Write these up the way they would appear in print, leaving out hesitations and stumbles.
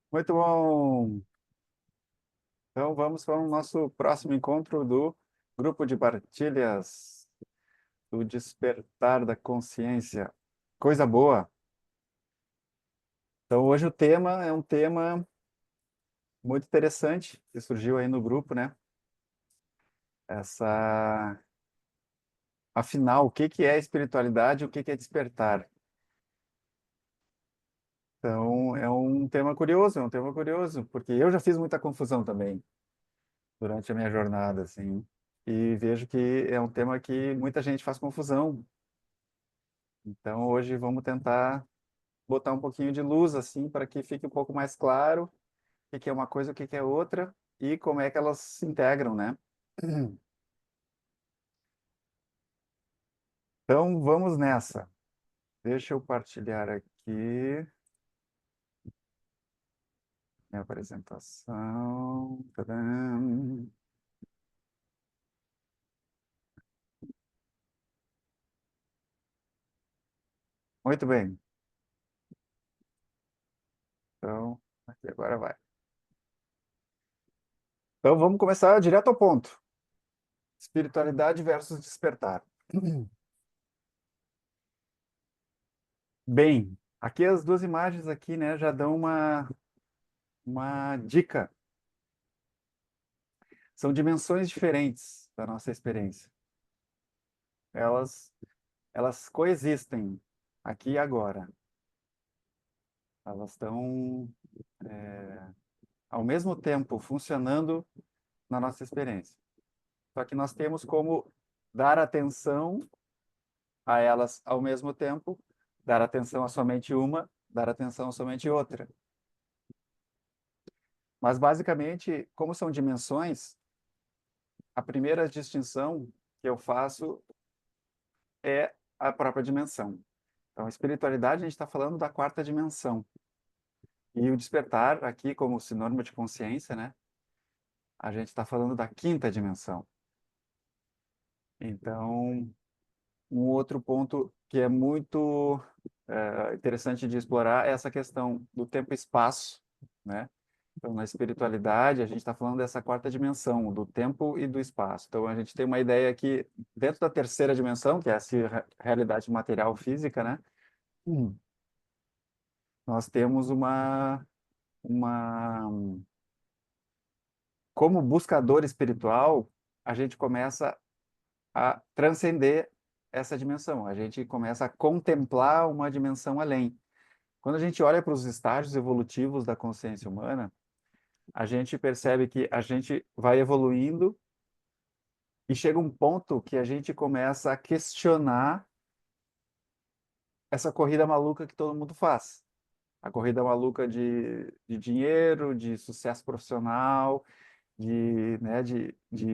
Muito bom! Então vamos para o nosso próximo encontro do grupo de partilhas do despertar da consciência. Coisa boa! Então hoje o tema é um tema muito interessante que surgiu aí no grupo, né? Essa, afinal, o que que é espiritualidade e o que que é despertar? Então é um tema curioso, porque eu já fiz muita confusão também durante a minha jornada, assim, e vejo que é um tema que muita gente faz confusão. Então, hoje vamos tentar botar um pouquinho de luz, assim, para que fique um pouco mais claro o que que é uma coisa, o que que é outra e como é que elas se integram, né? Então, vamos nessa. Deixa eu partilhar aqui minha apresentação. Tadam! Muito bem. Então, aqui agora vai. Então, vamos começar direto ao ponto. Espiritualidade versus despertar. Bem, aqui as duas imagens aqui, né, já dão uma dica. São dimensões diferentes da nossa experiência. Elas, elas coexistem aqui e agora. Elas estão, ao mesmo tempo, funcionando na nossa experiência. Só que nós temos como dar atenção a elas ao mesmo tempo, dar atenção a somente uma, dar atenção a somente outra. Mas, basicamente, como são dimensões, a primeira distinção que eu faço é a própria dimensão. Então, a espiritualidade, a gente está falando da quarta dimensão. E o despertar, aqui, como sinônimo de consciência, né? A gente está falando da quinta dimensão. Então, um outro ponto que é muito interessante de explorar é essa questão do tempo e espaço, né? Então, na espiritualidade, a gente está falando dessa quarta dimensão, do tempo e do espaço. Então, a gente tem uma ideia que, dentro da terceira dimensão, que é essa realidade material física, né? Hum. Nós temos uma... Como buscador espiritual, a gente começa a transcender essa dimensão, a gente começa a contemplar uma dimensão além. Quando a gente olha para os estágios evolutivos da consciência humana, a gente percebe que a gente vai evoluindo e chega um ponto que a gente começa a questionar essa corrida maluca que todo mundo faz. A corrida maluca de dinheiro, de sucesso profissional, de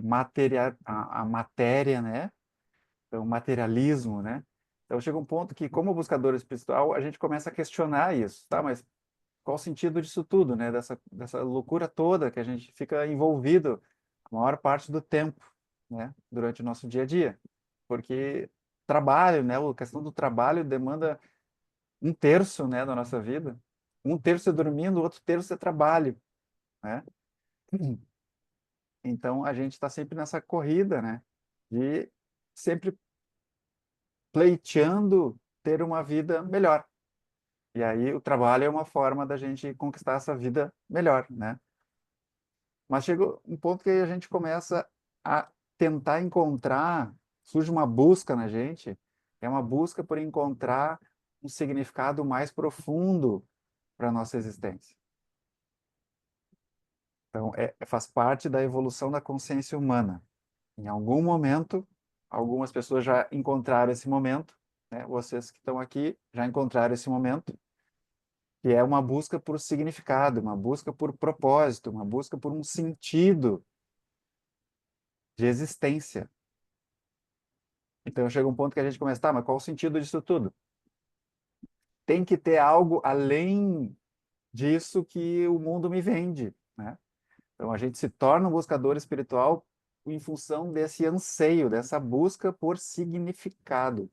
materia, a matéria, né? Então, materialismo, né? Então, chega um ponto que, como buscador espiritual, a gente começa a questionar isso, tá? Mas qual o sentido disso tudo, né? Dessa loucura toda que a gente fica envolvido a maior parte do tempo, né? Durante o nosso dia a dia. Porque trabalho, né? A questão do trabalho demanda um terço, né, da nossa vida. Um terço é dormindo, o outro terço é trabalho, né? Então, a gente está sempre nessa corrida, né? De sempre pleiteando ter uma vida melhor. E aí o trabalho é uma forma da gente conquistar essa vida melhor, né? Mas chega um ponto que a gente começa a tentar encontrar, surge uma busca na gente, é uma busca por encontrar um significado mais profundo para a nossa existência. Então, faz parte da evolução da consciência humana. Em algum momento, algumas pessoas já encontraram esse momento, né? Vocês que estão aqui já encontraram esse momento, que é uma busca por significado, uma busca por propósito, uma busca por um sentido de existência. Então chega um ponto que a gente começa, tá, mas qual o sentido disso tudo? Tem que ter algo além disso que o mundo me vende, né? Então a gente se torna um buscador espiritual em função desse anseio, dessa busca por significado.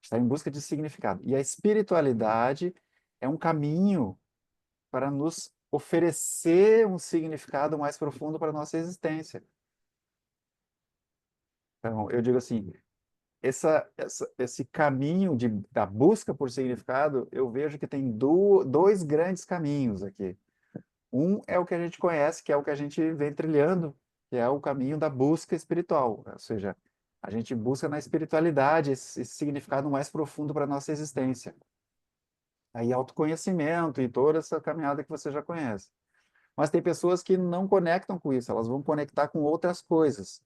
Está em busca de significado. E a espiritualidade é um caminho para nos oferecer um significado mais profundo para a nossa existência. Então, eu digo assim, esse caminho da busca por significado, eu vejo que tem dois grandes caminhos aqui. Um é o que a gente conhece, que é o que a gente vem trilhando, que é o caminho da busca espiritual. Ou seja, a gente busca na espiritualidade esse significado mais profundo para a nossa existência. Aí autoconhecimento e toda essa caminhada que você já conhece. Mas tem pessoas que não conectam com isso, elas vão conectar com outras coisas.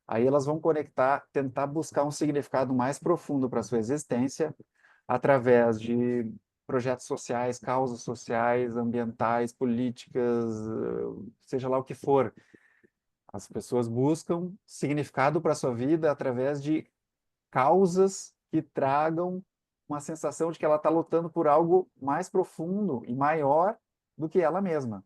Aí elas vão conectar, tentar buscar um significado mais profundo para a sua existência através de projetos sociais, causas sociais, ambientais, políticas, seja lá o que for. As pessoas buscam significado para a sua vida através de causas que tragam uma sensação de que ela está lutando por algo mais profundo e maior do que ela mesma.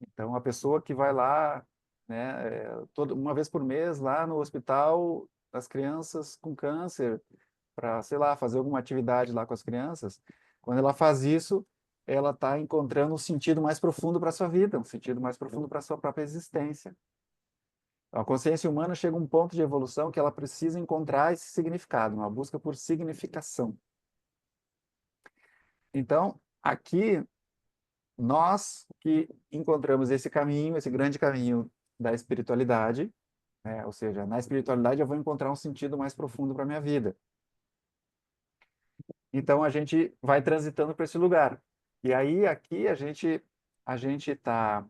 Então, a pessoa que vai lá, né, uma vez por mês, lá no hospital das crianças com câncer, para, sei lá, fazer alguma atividade lá com as crianças, quando ela faz isso, ela está encontrando um sentido mais profundo para a sua vida, um sentido mais profundo para a sua própria existência. A consciência humana chega a um ponto de evolução que ela precisa encontrar esse significado, uma busca por significação. Então, aqui, nós que encontramos esse caminho, esse grande caminho da espiritualidade, né? Ou seja, na espiritualidade eu vou encontrar um sentido mais profundo para a minha vida. Então, a gente vai transitando para esse lugar. E aí, aqui, a gente está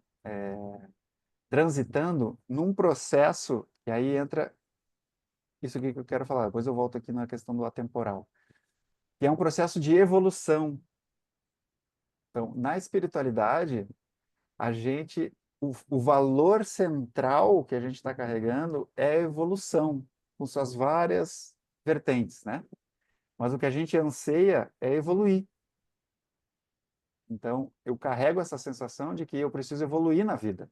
transitando num processo, e aí entra isso aqui que eu quero falar, depois eu volto aqui na questão do atemporal, que é um processo de evolução. Então, na espiritualidade, a gente, o valor central que a gente está carregando é a evolução, com suas várias vertentes, né? Mas o que a gente anseia é evoluir. Então, eu carrego essa sensação de que eu preciso evoluir na vida.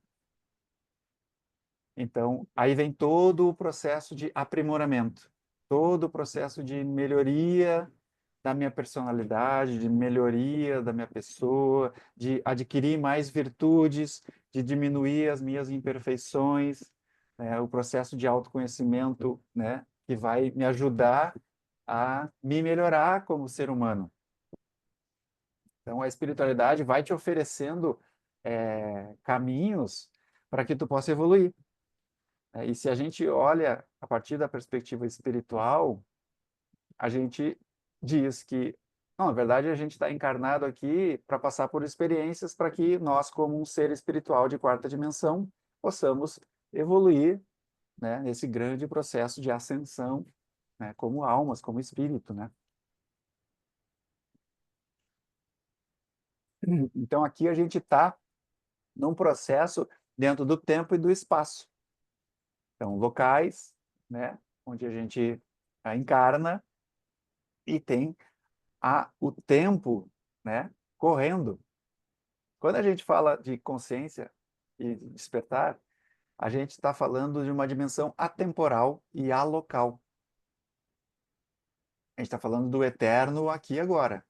Então, aí vem todo o processo de aprimoramento, todo o processo de melhoria da minha personalidade, de melhoria da minha pessoa, de adquirir mais virtudes, de diminuir as minhas imperfeições, né? O processo de autoconhecimento, né? Que vai me ajudar a me melhorar como ser humano. Então, a espiritualidade vai te oferecendo caminhos para que tu possa evoluir. E se a gente olha a partir da perspectiva espiritual, a gente diz que, não, na verdade, a gente está encarnado aqui para passar por experiências para que nós, como um ser espiritual de quarta dimensão, possamos evoluir, né, nesse grande processo de ascensão, né, como almas, como espírito, né? Então, aqui a gente está num processo dentro do tempo e do espaço. Então, locais, né, onde a gente encarna e tem o tempo, né, correndo. Quando a gente fala de consciência e de despertar, a gente está falando de uma dimensão atemporal e alocal. A gente está falando do eterno aqui e agora.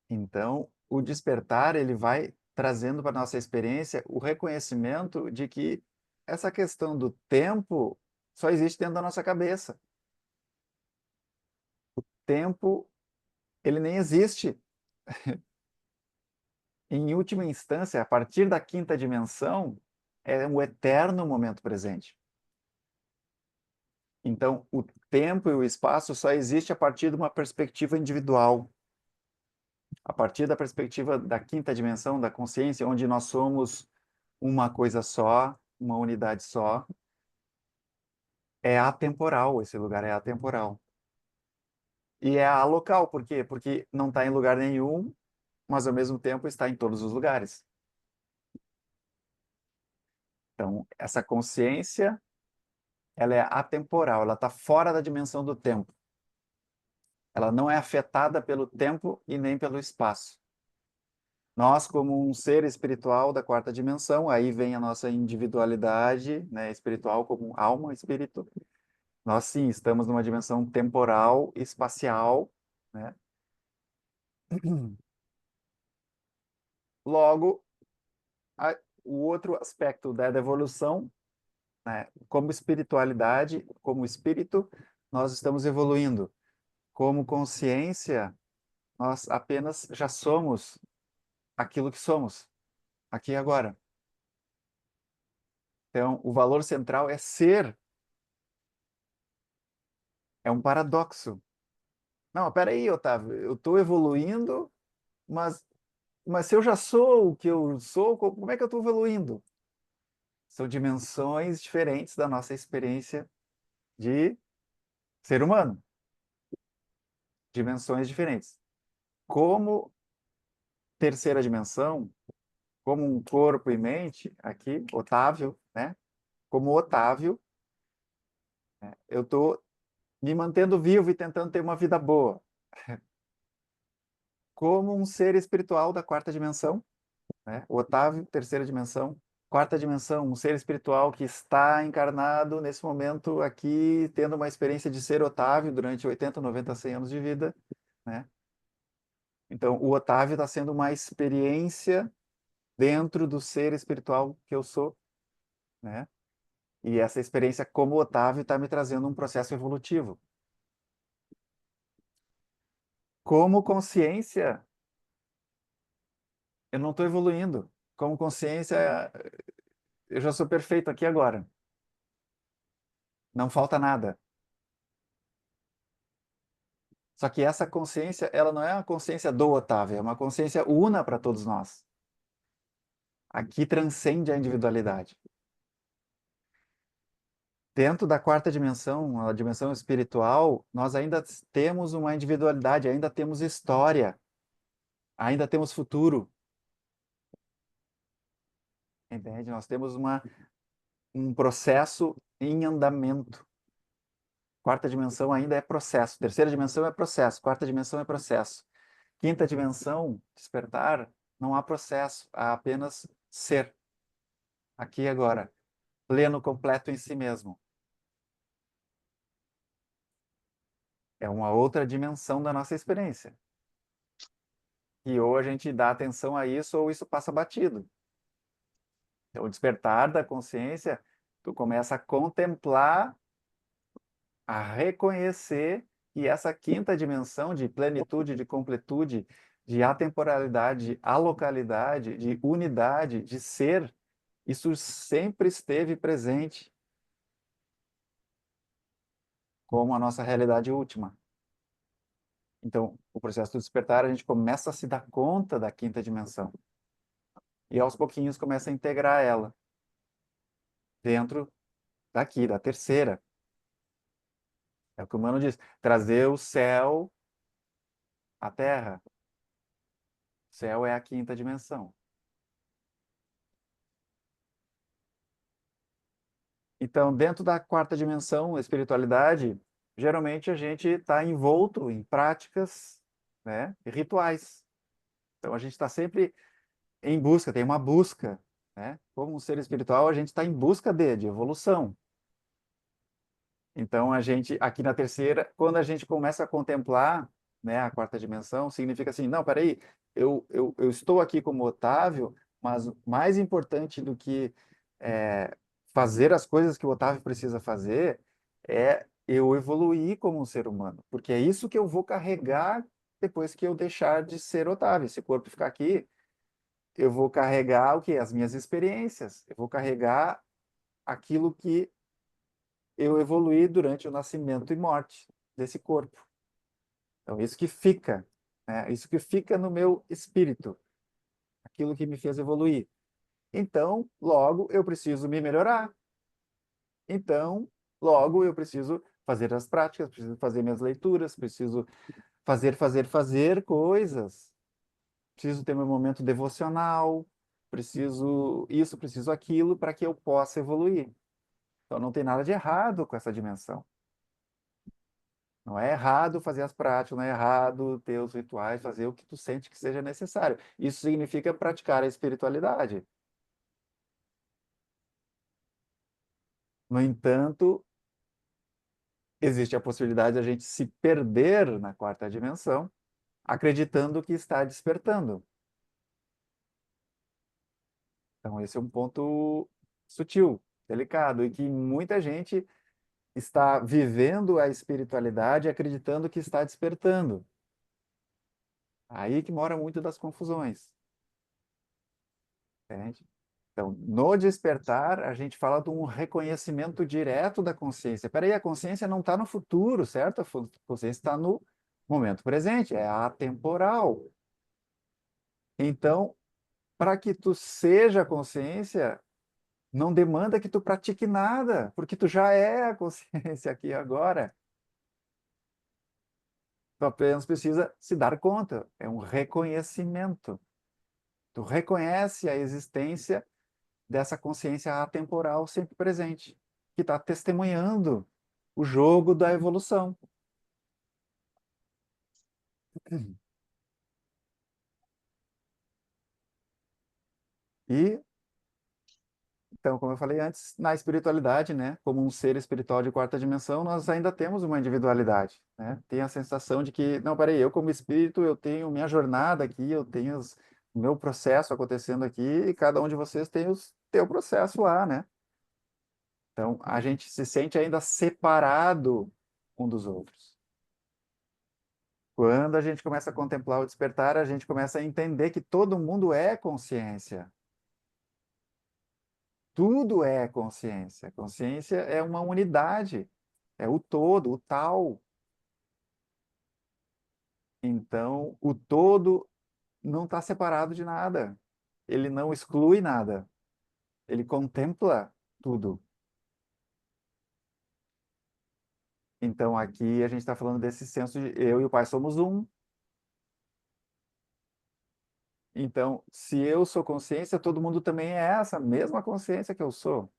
Então, o despertar, ele vai trazendo para a nossa experiência o reconhecimento de que essa questão do tempo só existe dentro da nossa cabeça. Tempo, ele nem existe. Em última instância, a partir da quinta dimensão, é um eterno momento presente. Então, o tempo e o espaço só existe a partir de uma perspectiva individual, a partir da perspectiva da quinta dimensão, da consciência, onde nós somos uma coisa só, uma unidade só. É atemporal, esse lugar é atemporal. E é alocal, por quê? Porque não está em lugar nenhum, mas ao mesmo tempo está em todos os lugares. Então, essa consciência, ela é atemporal, ela está fora da dimensão do tempo. Ela não é afetada pelo tempo e nem pelo espaço. Nós, como um ser espiritual da quarta dimensão, aí vem a nossa individualidade, né, espiritual como alma, espírito. Nós sim estamos numa dimensão temporal, espacial, né? Logo, o outro aspecto da evolução, né, como espiritualidade, como espírito, nós estamos evoluindo. Como consciência, nós apenas já somos aquilo que somos, aqui e agora. Então, o valor central é ser, é um paradoxo. Não, peraí, Otávio, eu estou evoluindo, mas, mas se eu já sou o que eu sou, como é que eu estou evoluindo? São dimensões diferentes da nossa experiência de ser humano, dimensões diferentes. Como terceira dimensão, como um corpo e mente, aqui, Otávio, né? Como Otávio, eu estou me mantendo vivo e tentando ter uma vida boa. Como um ser espiritual da quarta dimensão, né? O Otávio, terceira dimensão. Quarta dimensão, um ser espiritual que está encarnado nesse momento aqui, tendo uma experiência de ser Otávio durante 80, 90, 100 anos de vida, né? Então, o Otávio está sendo uma experiência dentro do ser espiritual que eu sou, né? E essa experiência como Otávio está me trazendo um processo evolutivo. Como consciência, eu não estou evoluindo. Como consciência, eu já sou perfeito aqui agora. Não falta nada. Só que essa consciência, ela não é uma consciência do Otávio, é uma consciência una para todos nós. Aqui transcende a individualidade. Dentro da quarta dimensão, a dimensão espiritual, nós ainda temos uma individualidade, ainda temos história, ainda temos futuro, entende? Nós temos um processo em andamento. Quarta dimensão ainda é processo, terceira dimensão é processo, quarta dimensão é processo. Quinta dimensão, despertar, não há processo, há apenas ser, aqui e agora, pleno, completo em si mesmo. É uma outra dimensão da nossa experiência. E ou a gente dá atenção a isso, ou isso passa batido. Então, o despertar da consciência, tu começa a contemplar, a reconhecer que essa quinta dimensão de plenitude, de completude, de atemporalidade, de alocalidade, de unidade, de ser, isso sempre esteve presente como a nossa realidade última. Então, o processo do despertar, a gente começa a se dar conta da quinta dimensão. E aos pouquinhos começa a integrar ela dentro daqui, da terceira. É o que o Mano diz, trazer o céu à terra. O céu é a quinta dimensão. Então, dentro da quarta dimensão, a espiritualidade, geralmente a gente está envolto em práticas, né, e rituais. Então, a gente está sempre em busca, tem uma busca, né? Como um ser espiritual, a gente está em busca de evolução. Então, a gente, aqui na terceira, quando a gente começa a contemplar, né, a quarta dimensão, significa assim, não, peraí, eu estou aqui como Otávio, mas mais importante do que fazer as coisas que o Otávio precisa fazer é eu evoluir como um ser humano, porque é isso que eu vou carregar depois que eu deixar de ser Otávio. Esse corpo ficar aqui, eu vou carregar o quê? As minhas experiências, eu vou carregar aquilo que eu evoluí durante o nascimento e morte desse corpo. Então, isso que fica, né? Isso que fica no meu espírito, aquilo que me fez evoluir. Então, logo, eu preciso me melhorar. Então, logo, eu preciso fazer as práticas, preciso fazer minhas leituras, preciso fazer coisas. Preciso ter meu momento devocional, preciso isso, preciso aquilo para que eu possa evoluir. Então, não tem nada de errado com essa dimensão. Não é errado fazer as práticas, não é errado ter os rituais, fazer o que tu sente que seja necessário. Isso significa praticar a espiritualidade. No entanto, existe a possibilidade de a gente se perder na quarta dimensão, acreditando que está despertando. Então, esse é um ponto sutil, delicado, e que muita gente está vivendo a espiritualidade acreditando que está despertando. Aí que mora muito das confusões, entende? Então, no despertar, a gente fala de um reconhecimento direto da consciência. Peraí, a consciência não está no futuro, certo? A consciência está no momento presente, é atemporal. Então, para que tu seja consciência, não demanda que tu pratique nada, porque tu já é a consciência aqui e agora. Tu apenas precisa se dar conta. É um reconhecimento. Tu reconhece a existência dessa consciência atemporal sempre presente, que está testemunhando o jogo da evolução. E, então, como eu falei antes, na espiritualidade, né, como um ser espiritual de quarta dimensão, nós ainda temos uma individualidade, né? Tem a sensação de que, não, peraí, eu como espírito, eu tenho minha jornada aqui, eu tenho o meu processo acontecendo aqui, e cada um de vocês tem o teu processo lá, né? Então, a gente se sente ainda separado um dos outros. Quando a gente começa a contemplar o despertar, a gente começa a entender que todo mundo é consciência. Tudo é consciência. Consciência é uma unidade, é o todo, o tal. Então, o todo não está separado de nada. Ele não exclui nada. Ele contempla tudo. Então, aqui a gente está falando desse senso de eu e o Pai somos um. Então, se eu sou consciência, todo mundo também é essa mesma consciência que eu sou.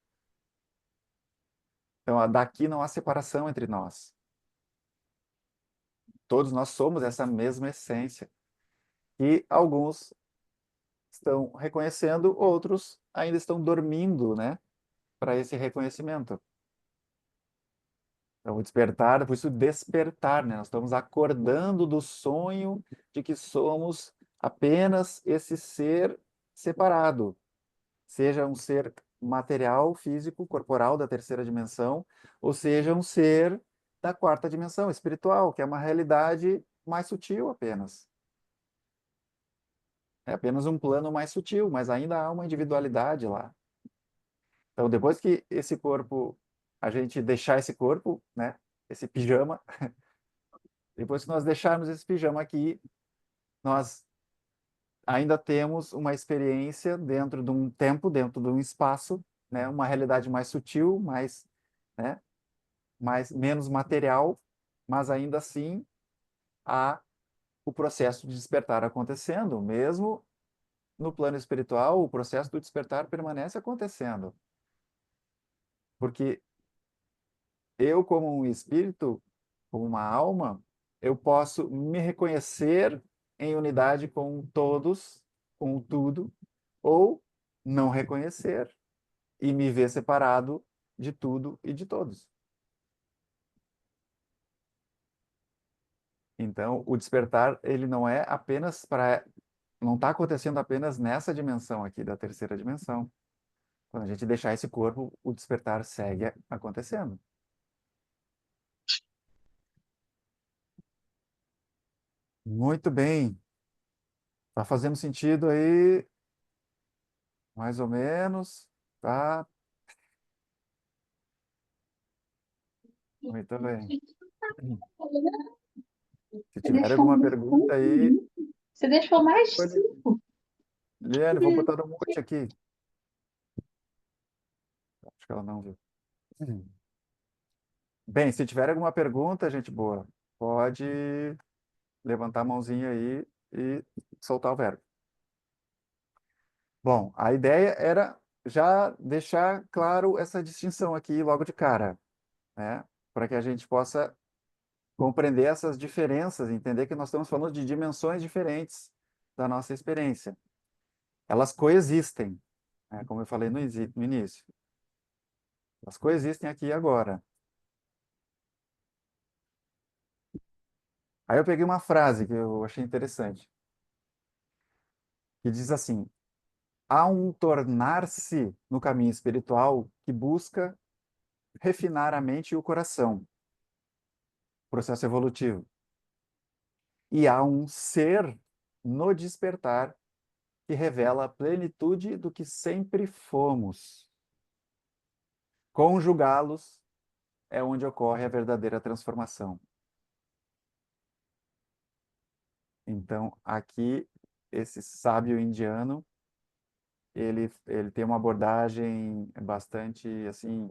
Então, daqui não há separação entre nós. Todos nós somos essa mesma essência. E alguns estão reconhecendo, outros ainda estão dormindo, né, para esse reconhecimento. Então, o despertar, por isso despertar, né? Nós estamos acordando do sonho de que somos apenas esse ser separado, seja um ser material, físico, corporal da terceira dimensão, ou seja um ser da quarta dimensão, espiritual, que é uma realidade mais sutil apenas. É apenas um plano mais sutil, mas ainda há uma individualidade lá. Então, depois que esse corpo, a gente deixar esse corpo, né, esse pijama, depois que nós deixarmos esse pijama aqui, nós ainda temos uma experiência dentro de um tempo, dentro de um espaço, né, uma realidade mais sutil, mais, né, menos material, mas ainda assim há o processo de despertar acontecendo, mesmo no plano espiritual, o processo do despertar permanece acontecendo. Porque eu, como um espírito, como uma alma, eu posso me reconhecer em unidade com todos, com tudo, ou não reconhecer e me ver separado de tudo e de todos. Então, o despertar, ele não é apenas para. Não está acontecendo apenas nessa dimensão aqui, da terceira dimensão. Quando a gente deixar esse corpo, o despertar segue acontecendo. Muito bem. Tá fazendo sentido aí, mais ou menos, tá? Muito bem. Se Você tiver deixou alguma muito pergunta aí, pouquinho. Você deixou mais de pode. 5. Liane, vou botar no mute aqui. Acho que ela não viu. Bem, se tiver alguma pergunta, gente boa, pode levantar a mãozinha aí e soltar o verbo. Bom, a ideia era já deixar claro essa distinção aqui logo de cara, né? Para que a gente possa compreender essas diferenças, entender que nós estamos falando de dimensões diferentes da nossa experiência. Elas coexistem, né? Como eu falei no início. Elas coexistem aqui e agora. Aí eu peguei uma frase que eu achei interessante, que diz assim: há um tornar-se no caminho espiritual que busca refinar a mente e o coração, processo evolutivo. E há um ser no despertar que revela a plenitude do que sempre fomos. Conjugá-los é onde ocorre a verdadeira transformação. Então, aqui, esse sábio indiano, ele tem uma abordagem bastante, assim,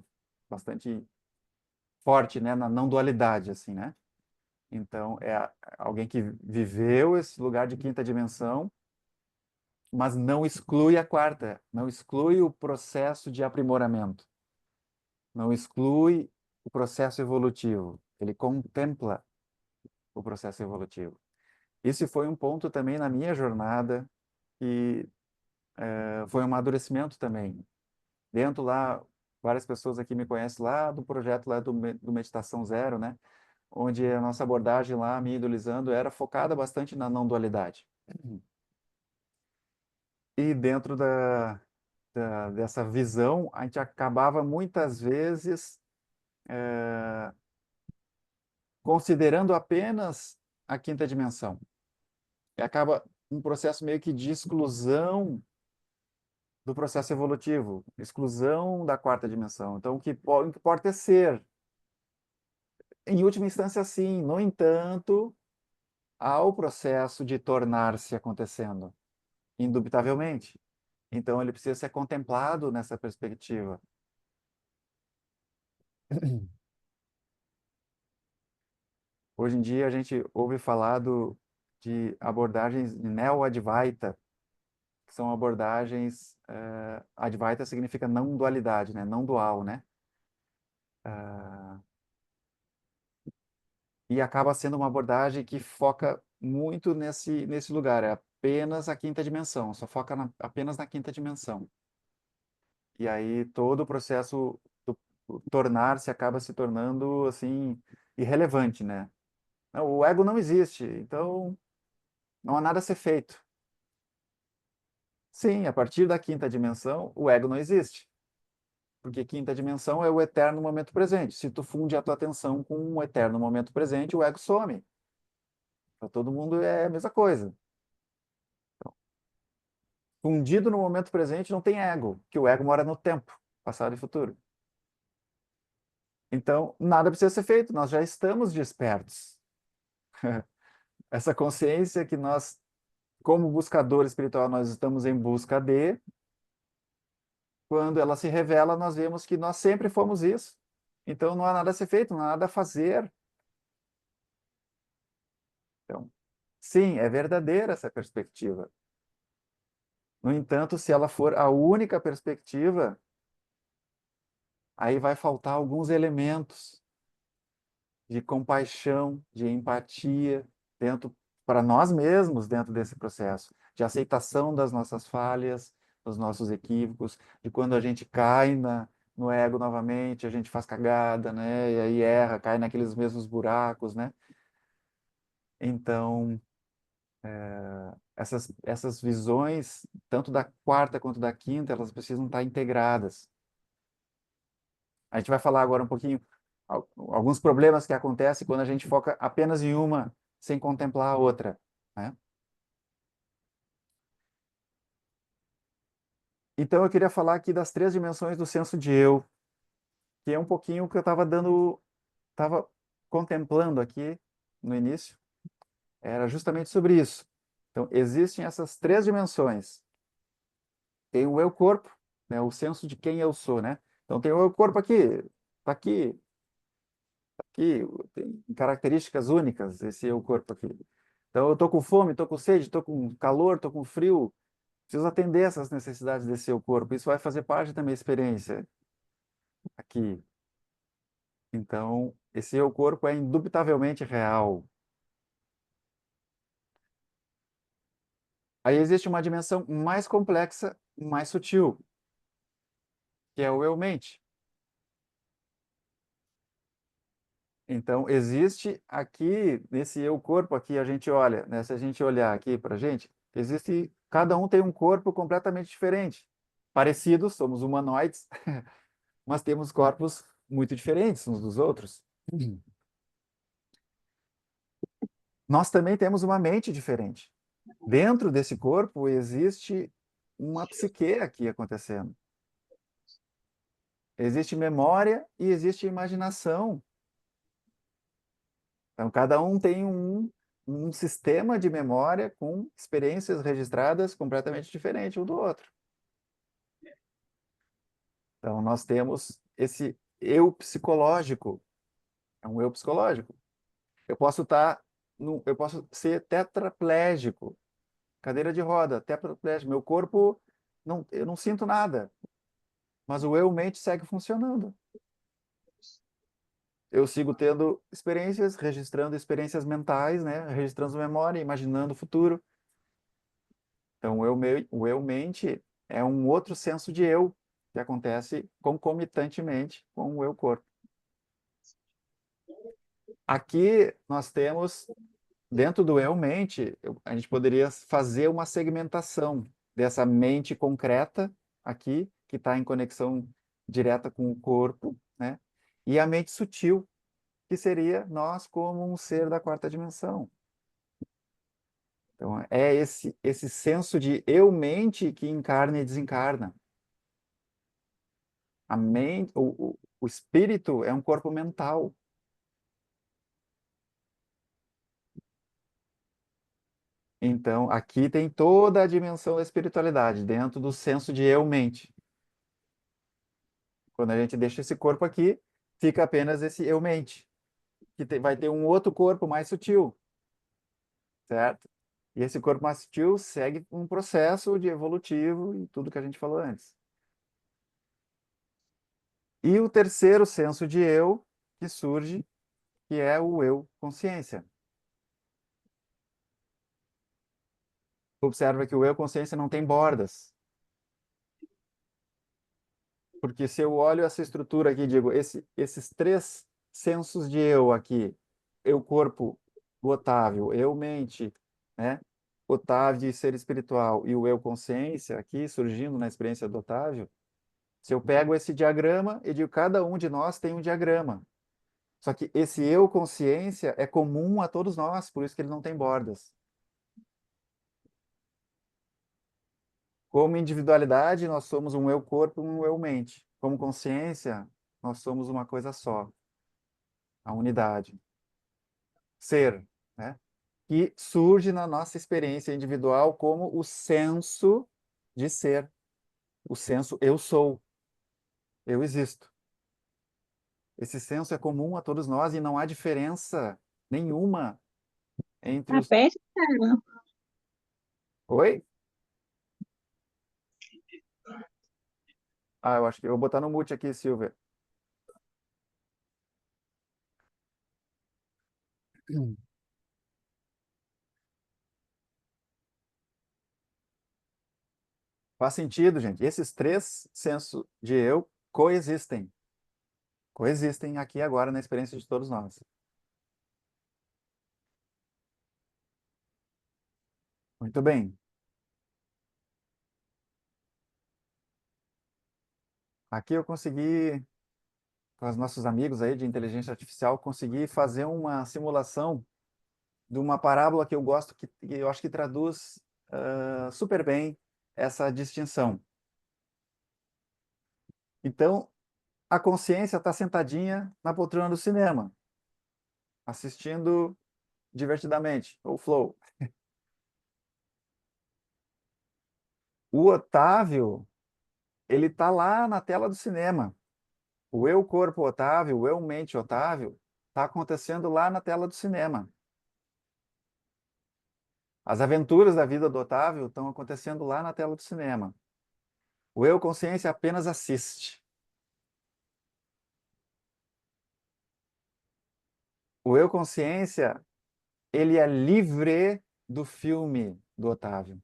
bastante forte, né, na não dualidade, assim, né? Então, é alguém que viveu esse lugar de quinta dimensão, mas não exclui a quarta, não exclui o processo de aprimoramento, não exclui o processo evolutivo. Ele contempla o processo evolutivo. Esse foi um ponto também na minha jornada e foi um amadurecimento também. Dentro lá, várias pessoas aqui me conhecem lá do projeto lá do Meditação Zero, né? Onde a nossa abordagem lá, me idolizando, era focada bastante na não dualidade. E dentro dessa visão, a gente acabava muitas vezes considerando apenas a quinta dimensão. E acaba um processo meio que de exclusão do processo evolutivo, exclusão da quarta dimensão. Então, o que importa é ser. Em última instância, sim. No entanto, há o processo de tornar-se acontecendo, indubitavelmente. Então, ele precisa ser contemplado nessa perspectiva. Hoje em dia, a gente ouve falar de abordagens neo-advaita, que são abordagens... Advaita significa não dualidade, né? Não dual, né? E acaba sendo uma abordagem que foca muito nesse lugar, é apenas a quinta dimensão, só foca apenas na quinta dimensão. E aí todo o processo do tornar-se acaba se tornando, assim, irrelevante, né? Não, o ego não existe, então não há nada a ser feito. Sim, a partir da quinta dimensão, o ego não existe. Porque quinta dimensão é o eterno momento presente. Se tu funde a tua atenção com o eterno momento presente, o ego some. Para todo mundo é a mesma coisa. Fundido no momento presente não tem ego, que o ego mora no tempo, passado e futuro. Então, nada precisa ser feito, nós já estamos despertos. Essa consciência que nós, como buscador espiritual, nós estamos em busca de, quando ela se revela, nós vemos que nós sempre fomos isso. Então, não há nada a ser feito, não há nada a fazer. Então, sim, é verdadeira essa perspectiva. No entanto, se ela for a única perspectiva, aí vai faltar alguns elementos de compaixão, de empatia dentro para nós mesmos dentro desse processo, de aceitação das nossas falhas, dos nossos equívocos, de quando a gente cai no ego novamente, a gente faz cagada, né? E aí erra, cai naqueles mesmos buracos, né? Então, essas visões, tanto da quarta quanto da quinta, elas precisam estar integradas. A gente vai falar agora um pouquinho alguns problemas que acontecem quando a gente foca apenas em uma sem contemplar a outra, né? Então eu queria falar aqui das três dimensões do senso de eu, que é um pouquinho o que eu estava contemplando aqui no início, era justamente sobre isso. Então existem essas três dimensões. Tem o eu corpo, né, o senso de quem eu sou, né? Então tem o eu corpo aqui, tá aqui, aqui, tem características únicas esse eu corpo aqui. Então eu tô com fome, tô com sede, tô com calor, tô com frio, preciso atender essas necessidades desse seu corpo. Isso vai fazer parte da minha experiência aqui. Então, esse eu corpo é indubitavelmente real. Aí existe uma dimensão mais complexa, mais sutil, que é o eu mente. Então, existe aqui, nesse eu corpo aqui, a gente olha, né? Se a gente olhar aqui para a gente, cada um tem um corpo completamente diferente. Parecidos, somos humanoides, mas temos corpos muito diferentes uns dos outros. Nós também temos uma mente diferente. Dentro desse corpo existe uma psique aqui acontecendo. Existe memória e existe imaginação. Então, cada um tem um sistema de memória com experiências registradas completamente diferente um do outro. Então, nós temos esse eu psicológico. É um eu psicológico. Eu posso estar, eu posso ser tetraplégico, cadeira de roda, tetraplégico. Meu corpo, eu não sinto nada, mas o eu-mente segue funcionando. Eu sigo tendo experiências, registrando experiências mentais, né? Registrando memória, imaginando o futuro. Então, o eu-mente é um outro senso de eu que acontece concomitantemente com o eu-corpo. Aqui nós temos, dentro do eu-mente, a gente poderia fazer uma segmentação dessa mente concreta aqui, que está em conexão direta com o corpo, né? E a mente sutil, que seria nós como um ser da quarta dimensão. Então, é esse senso de eu-mente que encarna e desencarna. A mente, o espírito é um corpo mental. Então, aqui tem toda a dimensão da espiritualidade, dentro do senso de eu-mente. Quando a gente deixa esse corpo aqui, fica apenas esse eu-mente, que vai ter um outro corpo mais sutil, certo? E esse corpo mais sutil segue um processo de evolutivo e tudo que a gente falou antes. E o terceiro senso de eu que surge, que é o eu consciência. Observa que o eu consciência não tem bordas. Porque se eu olho essa estrutura aqui, digo, esses três sensos de eu aqui, eu corpo, o Otávio, eu mente, né? Otávio de ser espiritual e o eu consciência aqui surgindo na experiência do Otávio, se eu pego esse diagrama e digo, cada um de nós tem um diagrama. Só que esse eu consciência é comum a todos nós, por isso que ele não tem bordas. Como individualidade, nós somos um eu-corpo e um eu-mente. Como consciência, nós somos uma coisa só, a unidade. Ser, né? Que surge na nossa experiência individual como o senso de ser. O senso eu sou, eu existo. Esse senso é comum a todos nós e não há diferença nenhuma entre os... Aperta, cara. Oi? Ah, eu acho que eu vou botar no mute aqui, Silvia. Faz sentido, gente. Esses três sensos de eu coexistem. Coexistem aqui e agora na experiência de todos nós. Muito bem. Aqui eu consegui, com os nossos amigos aí de inteligência artificial, consegui fazer uma simulação de uma parábola que eu gosto, que eu acho que traduz super bem essa distinção. Então, a consciência está sentadinha na poltrona do cinema, assistindo divertidamente, ou flow. O Otávio, ele está lá na tela do cinema. O eu corpo Otávio, o eu mente Otávio, está acontecendo lá na tela do cinema. As aventuras da vida do Otávio estão acontecendo lá na tela do cinema. O eu consciência apenas assiste. O eu consciência, ele é livre do filme do Otávio.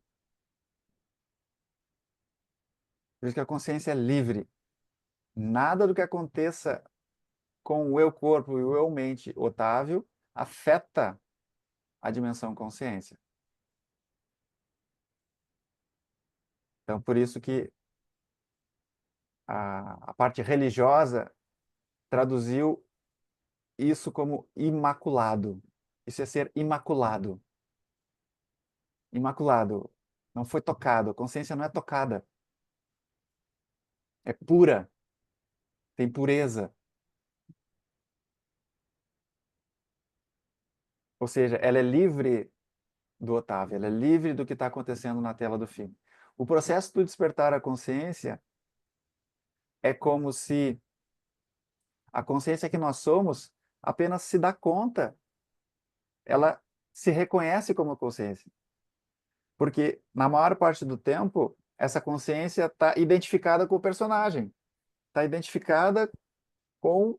Por isso que a consciência é livre. Nada do que aconteça com o eu-corpo e o eu-mente Otávio afeta a dimensão consciência. Então, por isso que a parte religiosa traduziu isso como imaculado. Isso é ser imaculado. Imaculado. Não foi tocado. A consciência não é tocada. É pura. Tem pureza. Ou seja, ela é livre do Otávio. Ela é livre do que está acontecendo na tela do filme. O processo do despertar a consciência é como se a consciência que nós somos apenas se dá conta. Ela se reconhece como consciência. Porque, na maior parte do tempo, essa consciência está identificada com o personagem, está identificada com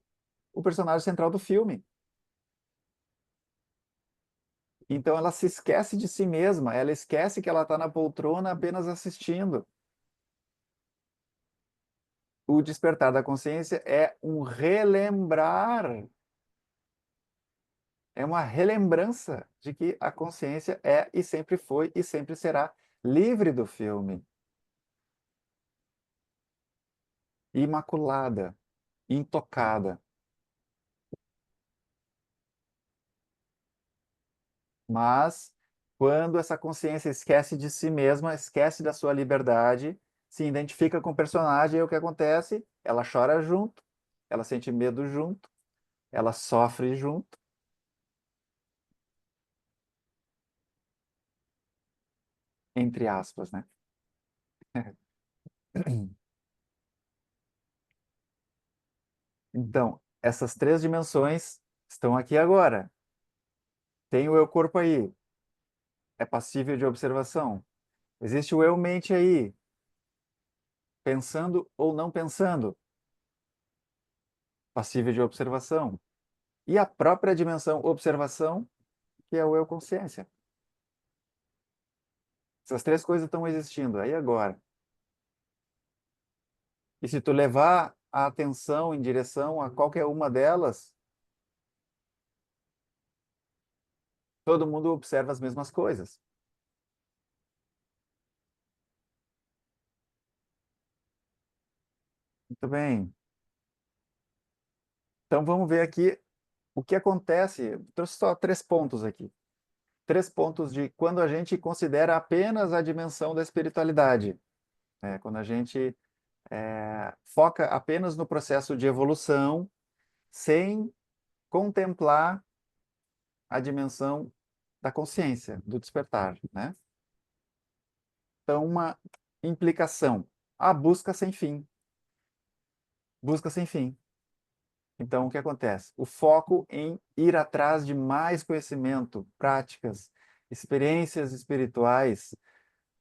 o personagem central do filme. Então, ela se esquece de si mesma, ela esquece que ela está na poltrona apenas assistindo. O despertar da consciência é um relembrar, é uma relembrança de que a consciência é e sempre foi e sempre será livre do filme, imaculada, intocada. Mas quando essa consciência esquece de si mesma, esquece da sua liberdade, se identifica com o personagem, aí o que acontece? Ela chora junto, ela sente medo junto, ela sofre junto, entre aspas, né? Então, essas três dimensões estão aqui agora. Tem o eu corpo aí, é passível de observação. Existe o eu mente aí, pensando ou não pensando, passível de observação. E a própria dimensão observação, que é o eu consciência. Essas três coisas estão existindo aí agora. E se tu levar a atenção em direção a qualquer uma delas, todo mundo observa as mesmas coisas. Muito bem. Então vamos ver aqui o que acontece. Trouxe só três pontos aqui. Três pontos de quando a gente considera apenas a dimensão da espiritualidade. Quando a gente foca apenas no processo de evolução, sem contemplar a dimensão da consciência, do despertar, né? Então, uma implicação, a busca sem fim. Busca sem fim. Então, o que acontece? O foco em ir atrás de mais conhecimento, práticas, experiências espirituais,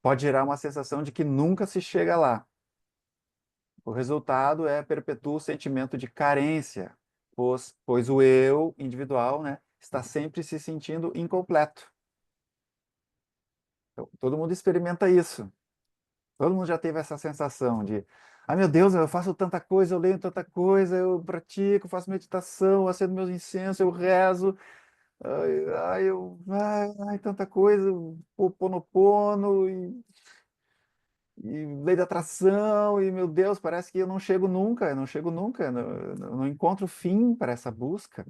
pode gerar uma sensação de que nunca se chega lá. O resultado é perpetua o sentimento de carência, pois o eu individual, né, está sempre se sentindo incompleto. Então, todo mundo experimenta isso. Todo mundo já teve essa sensação de, ai meu Deus, eu faço tanta coisa, eu leio tanta coisa, eu pratico, faço meditação, acendo meus incensos, eu rezo, tanta coisa, Ho'oponopono e lei da atração, e meu Deus, parece que eu não chego nunca, não encontro fim para essa busca.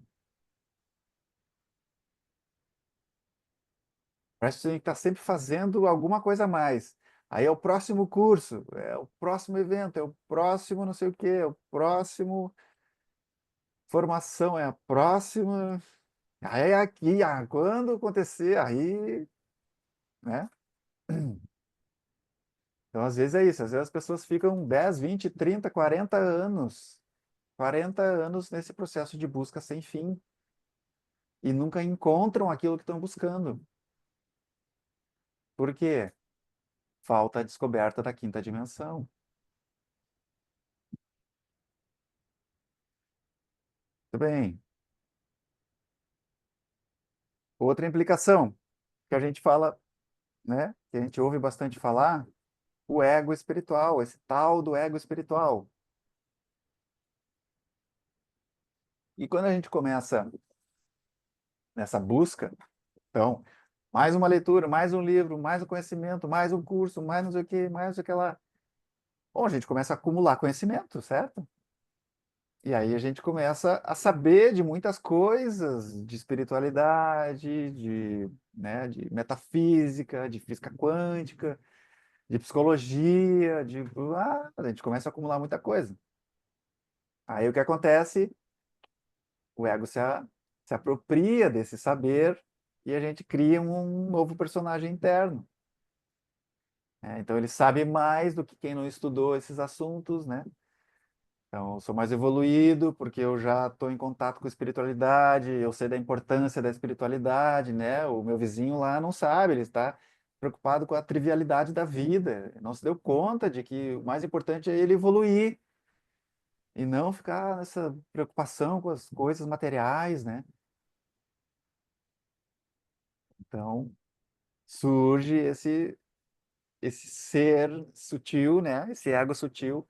Parece que você tem que estar sempre fazendo alguma coisa a mais. Aí é o próximo curso, é o próximo evento, é o próximo não sei o quê, é o próximo formação, é a próxima. Aí é aqui, quando acontecer, aí, né? Então, às vezes é isso, às vezes as pessoas ficam 10, 20, 30, 40 anos nesse processo de busca sem fim e nunca encontram aquilo que estão buscando. Por quê? Falta a descoberta da quinta dimensão. Tudo bem. Outra implicação que a gente fala, né? Que a gente ouve bastante falar, o ego espiritual, esse tal do ego espiritual. E quando a gente começa nessa busca, então, mais uma leitura, mais um livro, mais um conhecimento, mais um curso, mais não sei o que, mais não sei o que lá. Bom, a gente começa a acumular conhecimento, certo? E aí a gente começa a saber de muitas coisas, de espiritualidade, de metafísica, de física quântica, de psicologia, a gente começa a acumular muita coisa. Aí o que acontece? O ego se apropria desse saber e a gente cria um novo personagem interno. Então ele sabe mais do que quem não estudou esses assuntos, né? Então, eu sou mais evoluído porque eu já estou em contato com a espiritualidade, eu sei da importância da espiritualidade, né? O meu vizinho lá não sabe, ele está preocupado com a trivialidade da vida, não se deu conta de que o mais importante é ele evoluir e não ficar nessa preocupação com as coisas materiais, né? Então, surge esse ser sutil, né? Esse ego sutil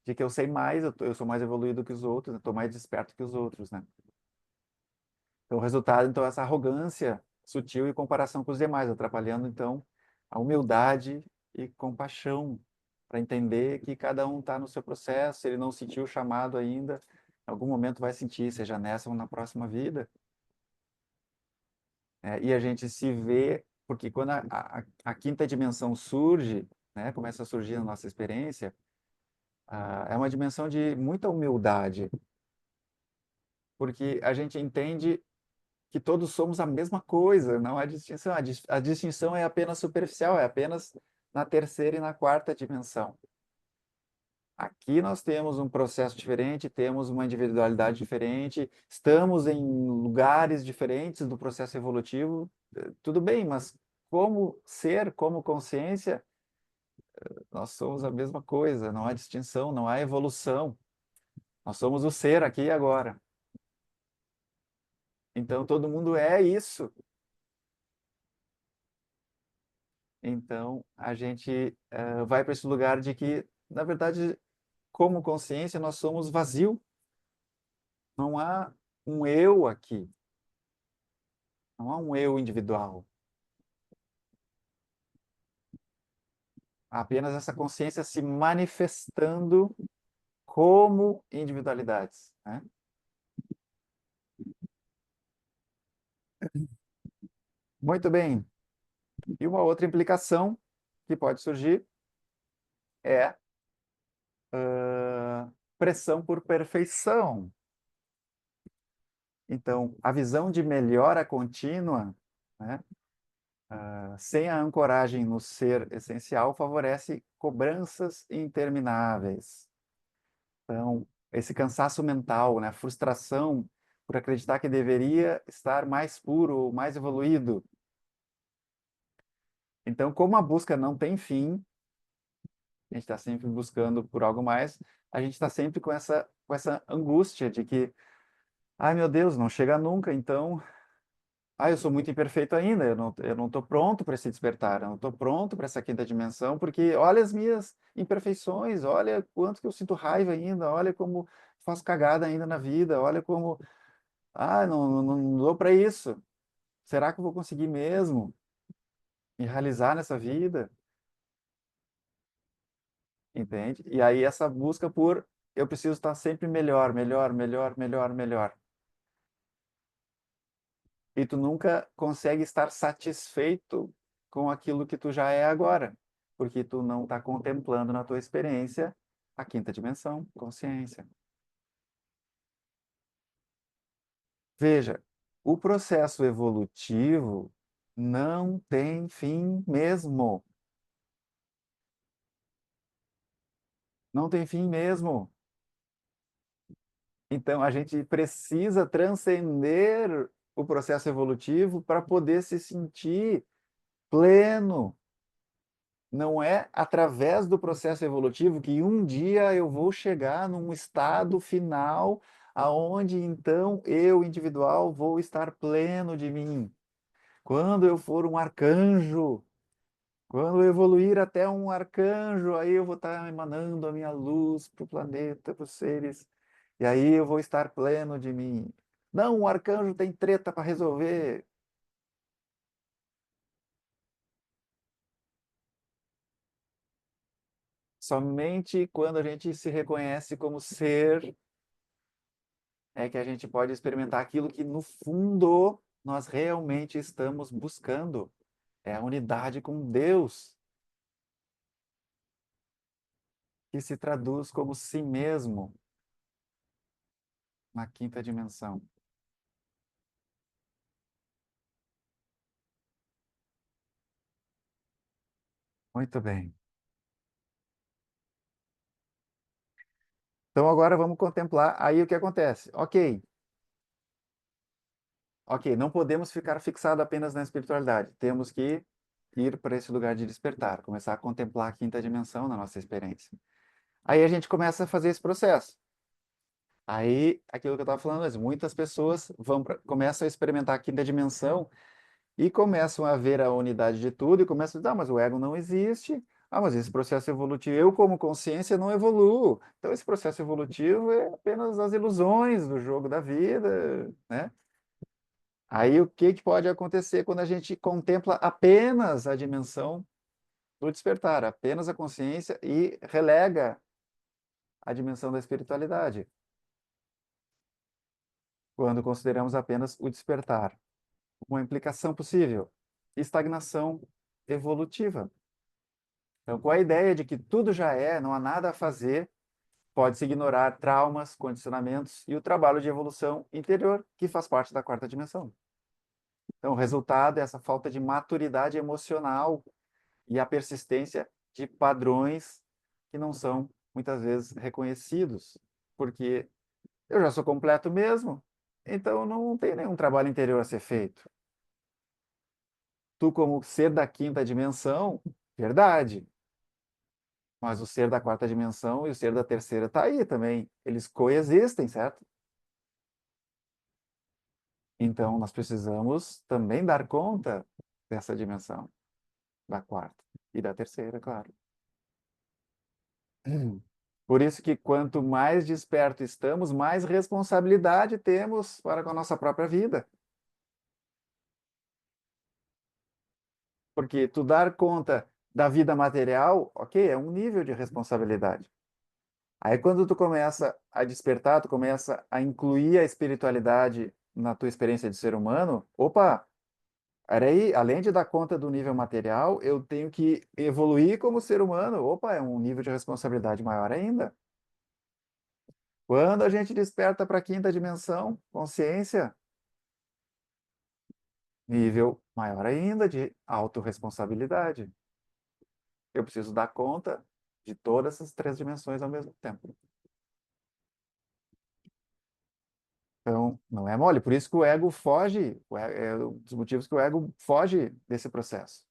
de que eu sei mais, eu sou mais evoluído que os outros, eu estou mais desperto que os outros, né? Então, o resultado, então, é essa arrogância sutil e comparação com os demais, atrapalhando, então, a humildade e compaixão, para entender que cada um está no seu processo, se ele não sentiu o chamado ainda, em algum momento vai sentir, seja nessa ou na próxima vida. E a gente se vê, porque quando a quinta dimensão surge, né, começa a surgir na nossa experiência, é uma dimensão de muita humildade, porque a gente entende que todos somos a mesma coisa, não há distinção. A distinção é apenas superficial, é apenas na terceira e na quarta dimensão. Aqui nós temos um processo diferente, temos uma individualidade diferente, estamos em lugares diferentes do processo evolutivo, tudo bem, mas como ser, como consciência, nós somos a mesma coisa, não há distinção, não há evolução. Nós somos o ser aqui e agora. Então todo mundo é isso. Então a gente vai para esse lugar de que, na verdade, como consciência, nós somos vazio. Não há um eu aqui. Não há um eu individual. Há apenas essa consciência se manifestando como individualidades, né? Muito bem. E uma outra implicação que pode surgir é pressão por perfeição. Então, a visão de melhora contínua, né, sem a ancoragem no ser essencial, favorece cobranças intermináveis. Então, esse cansaço mental, né, a frustração por acreditar que deveria estar mais puro, mais evoluído. Então, como a busca não tem fim, a gente está sempre buscando por algo mais, a gente está sempre com essa angústia de que, ai meu Deus, não chega nunca, então, eu sou muito imperfeito ainda, eu não estou pronto para esse despertar, eu não estou pronto para essa quinta dimensão, porque olha as minhas imperfeições, olha quanto que eu sinto raiva ainda, olha como faço cagada ainda na vida, olha como, não dou para isso. Será que eu vou conseguir mesmo me realizar nessa vida? Entende? E aí essa busca por eu preciso estar sempre melhor, melhor, melhor, melhor, melhor. E tu nunca consegue estar satisfeito com aquilo que tu já é agora, porque tu não está contemplando na tua experiência a quinta dimensão, consciência. Veja, o processo evolutivo não tem fim mesmo. Não tem fim mesmo. Então, a gente precisa transcender o processo evolutivo para poder se sentir pleno. Não é através do processo evolutivo que um dia eu vou chegar num estado final aonde então eu individual vou estar pleno de mim. Quando eu for um arcanjo, quando eu evoluir até um arcanjo, aí eu vou estar emanando a minha luz para o planeta, para os seres. e aí eu vou estar pleno de mim. Não, o arcanjo tem treta para resolver. Somente quando a gente se reconhece como ser é que a gente pode experimentar aquilo que, no fundo, nós realmente estamos buscando. É a unidade com Deus, que se traduz como si mesmo na quinta dimensão. Muito bem. Então agora vamos contemplar aí o que acontece. Ok, ok, não podemos ficar fixados apenas na espiritualidade. Temos que ir para esse lugar de despertar, começar a contemplar a quinta dimensão na nossa experiência. Aí a gente começa a fazer esse processo. Aí, aquilo que eu estava falando antes, muitas pessoas começam a experimentar a quinta dimensão e começam a ver a unidade de tudo e começam a dizer, ah, mas o ego não existe, ah, mas esse processo evolutivo, eu como consciência não evoluo. Então, esse processo evolutivo é apenas as ilusões do jogo da vida, né? Aí, o que que pode acontecer quando a gente contempla apenas a dimensão do despertar, apenas a consciência e relega a dimensão da espiritualidade? Quando consideramos apenas o despertar. Uma implicação possível: estagnação evolutiva. Então, com a ideia de que tudo já é, não há nada a fazer, pode-se ignorar traumas, condicionamentos e o trabalho de evolução interior, que faz parte da quarta dimensão. Então, o resultado é essa falta de maturidade emocional e a persistência de padrões que não são, muitas vezes, reconhecidos, porque eu já sou completo mesmo, então não tem nenhum trabalho interior a ser feito. Tu, como ser da quinta dimensão, verdade. Mas o ser da quarta dimensão e o ser da terceira está aí também. Eles coexistem, certo? Então, nós precisamos também dar conta dessa dimensão, da quarta e da terceira, claro. Por isso que quanto mais desperto estamos, mais responsabilidade temos para com a nossa própria vida. Porque tu dar conta da vida material, ok, é um nível de responsabilidade. Aí quando tu começa a despertar, tu começa a incluir a espiritualidade na tua experiência de ser humano, opa, aí, além de dar conta do nível material, eu tenho que evoluir como ser humano. Opa, é um nível de responsabilidade maior ainda. Quando a gente desperta para a quinta dimensão, consciência, nível maior ainda de autorresponsabilidade. Eu preciso dar conta de todas essas três dimensões ao mesmo tempo. Então, não é mole. Por isso que o ego foge, é um dos motivos que o ego foge desse processo.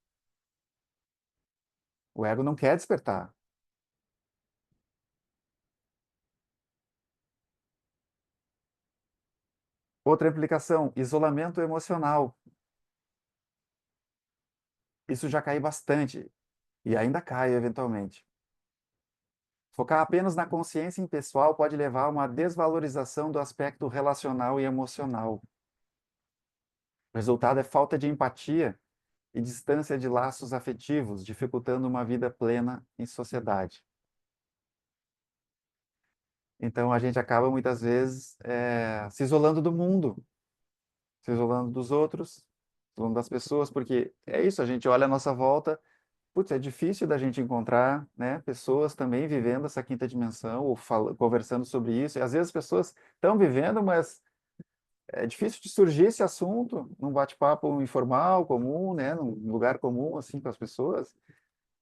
O ego não quer despertar. Outra implicação, isolamento emocional. Isso já cai bastante e ainda cai eventualmente. Focar apenas na consciência impessoal pode levar a uma desvalorização do aspecto relacional e emocional. O resultado é falta de empatia e distância de laços afetivos, dificultando uma vida plena em sociedade. Então a gente acaba muitas vezes se isolando do mundo, se isolando dos outros, se isolando das pessoas, porque é isso, a gente olha à nossa volta, putz, é difícil da gente encontrar, né, pessoas também vivendo essa quinta dimensão ou conversando sobre isso. E às vezes as pessoas estão vivendo, mas é difícil de surgir esse assunto num bate-papo informal, comum, né, num lugar comum assim com as pessoas.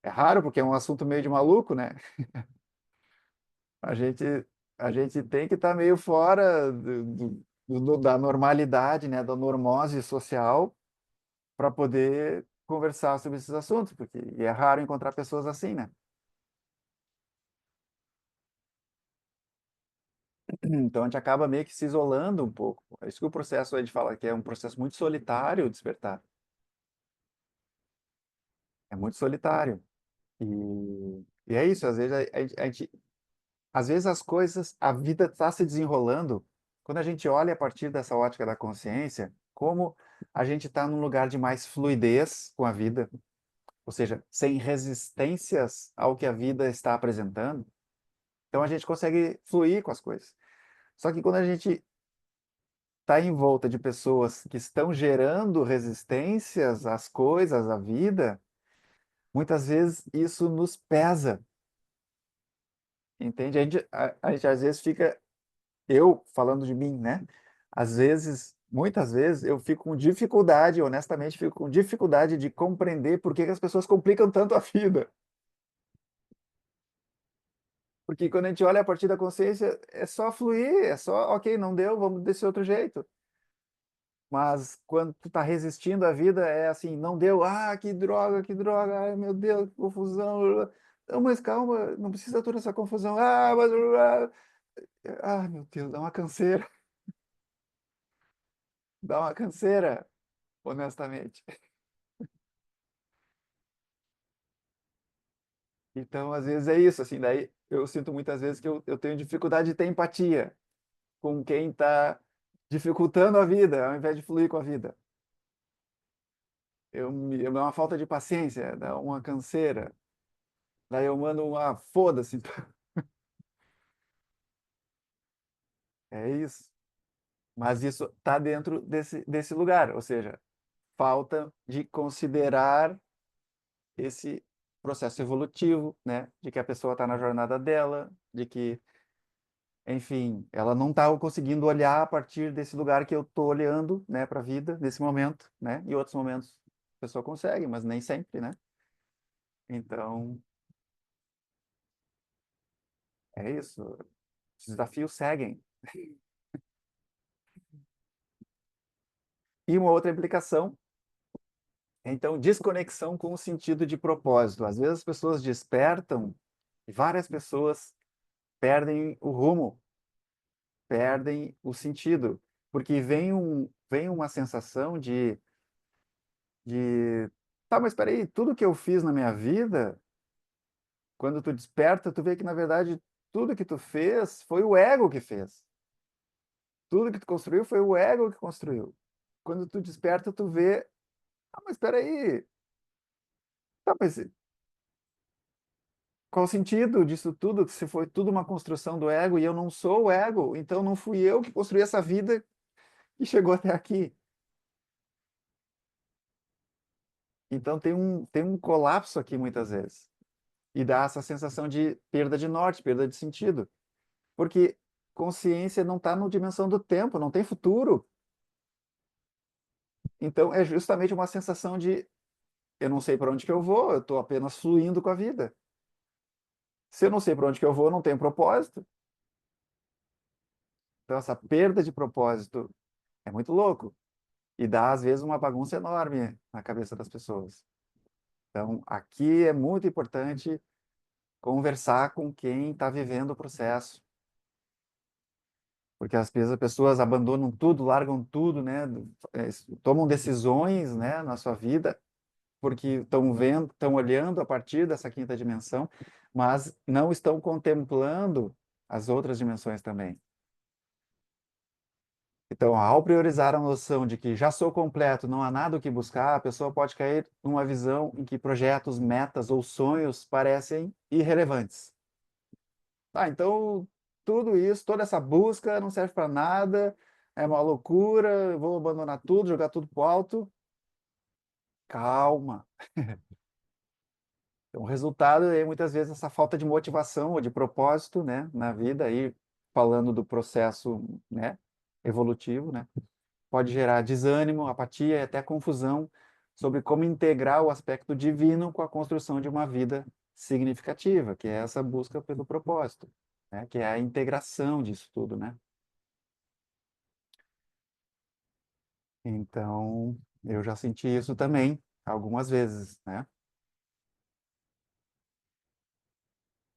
É raro porque é um assunto meio de maluco, né? A gente, a gente tem que estar meio fora da normalidade, né, da normose social, para poder conversar sobre esses assuntos, porque é raro encontrar pessoas assim, né? Então a gente acaba meio que se isolando um pouco. É isso que o processo a gente fala que é um processo muito solitário o despertar. É muito solitário. E é isso, às vezes a gente às vezes as coisas, a vida está se desenrolando, quando a gente olha a partir dessa ótica da consciência, como a gente está num lugar de mais fluidez com a vida, ou seja, sem resistências ao que a vida está apresentando, então a gente consegue fluir com as coisas. Só que quando a gente está em volta de pessoas que estão gerando resistências às coisas, à vida, muitas vezes isso nos pesa, entende? A gente às vezes fica, eu falando de mim, né? Às vezes, muitas vezes, eu fico com dificuldade, honestamente, fico com dificuldade de compreender por que que as pessoas complicam tanto a vida. Porque quando a gente olha a partir da consciência, é só fluir, é só, ok, não deu, vamos desse outro jeito. Mas quando tu tá resistindo à vida, é assim, não deu, que droga, ai meu Deus, que confusão. Não, mas calma, não precisa toda essa confusão. Meu Deus, dá uma canseira, dá uma canseira, honestamente. Então, às vezes é isso, assim, daí eu sinto muitas vezes que eu tenho dificuldade de ter empatia com quem está dificultando a vida, ao invés de fluir com a vida. É uma falta de paciência, dá uma canseira. Daí eu mando uma foda-se. É isso. Mas isso está dentro desse lugar, ou seja, falta de considerar esse processo evolutivo, né? De que a pessoa está na jornada dela, de que, enfim, ela não está conseguindo olhar a partir desse lugar que eu estou olhando, né, para a vida nesse momento, né? Em outros momentos a pessoa consegue, mas nem sempre, né? Então, é isso. Os desafios seguem. E uma outra implicação é, então, desconexão com o sentido de propósito. Às vezes as pessoas despertam e várias pessoas perdem o rumo, perdem o sentido, porque vem uma sensação de, tá, mas espera aí, tudo que eu fiz na minha vida, quando tu desperta, tu vê que na verdade tudo que tu fez foi o ego que fez. Tudo que tu construiu foi o ego que construiu. Quando tu desperta, tu vê, mas espera aí, tá, mas qual o sentido disso tudo? Se foi tudo uma construção do ego e eu não sou o ego, então não fui eu que construí essa vida que chegou até aqui. Então tem um colapso aqui muitas vezes. E dá essa sensação de perda de norte, perda de sentido. Porque consciência não está na dimensão do tempo, não tem futuro. Então é justamente uma sensação de eu não sei para onde que eu vou, eu estou apenas fluindo com a vida. Se eu não sei para onde que eu vou, eu não tenho propósito. Então essa perda de propósito é muito louco. E dá, às vezes, uma bagunça enorme na cabeça das pessoas. Então, aqui é muito importante conversar com quem está vivendo o processo, porque às vezes as pessoas abandonam tudo, largam tudo, né? Tomam decisões, né, na sua vida, porque estão vendo, estão olhando a partir dessa quinta dimensão, mas não estão contemplando as outras dimensões também. Então, ao priorizar a noção de que já sou completo, não há nada o que buscar, a pessoa pode cair numa visão em que projetos, metas ou sonhos parecem irrelevantes. Então tudo isso, toda essa busca não serve para nada, é uma loucura, eu vou abandonar tudo, jogar tudo pro alto. Calma. Então, o resultado é muitas vezes essa falta de motivação ou de propósito, né, na vida, aí falando do processo, né, evolutivo, né? Pode gerar desânimo, apatia e até confusão sobre como integrar o aspecto divino com a construção de uma vida significativa, que é essa busca pelo propósito, né? Que é a integração disso tudo, né? Então, eu já senti isso também algumas vezes, né?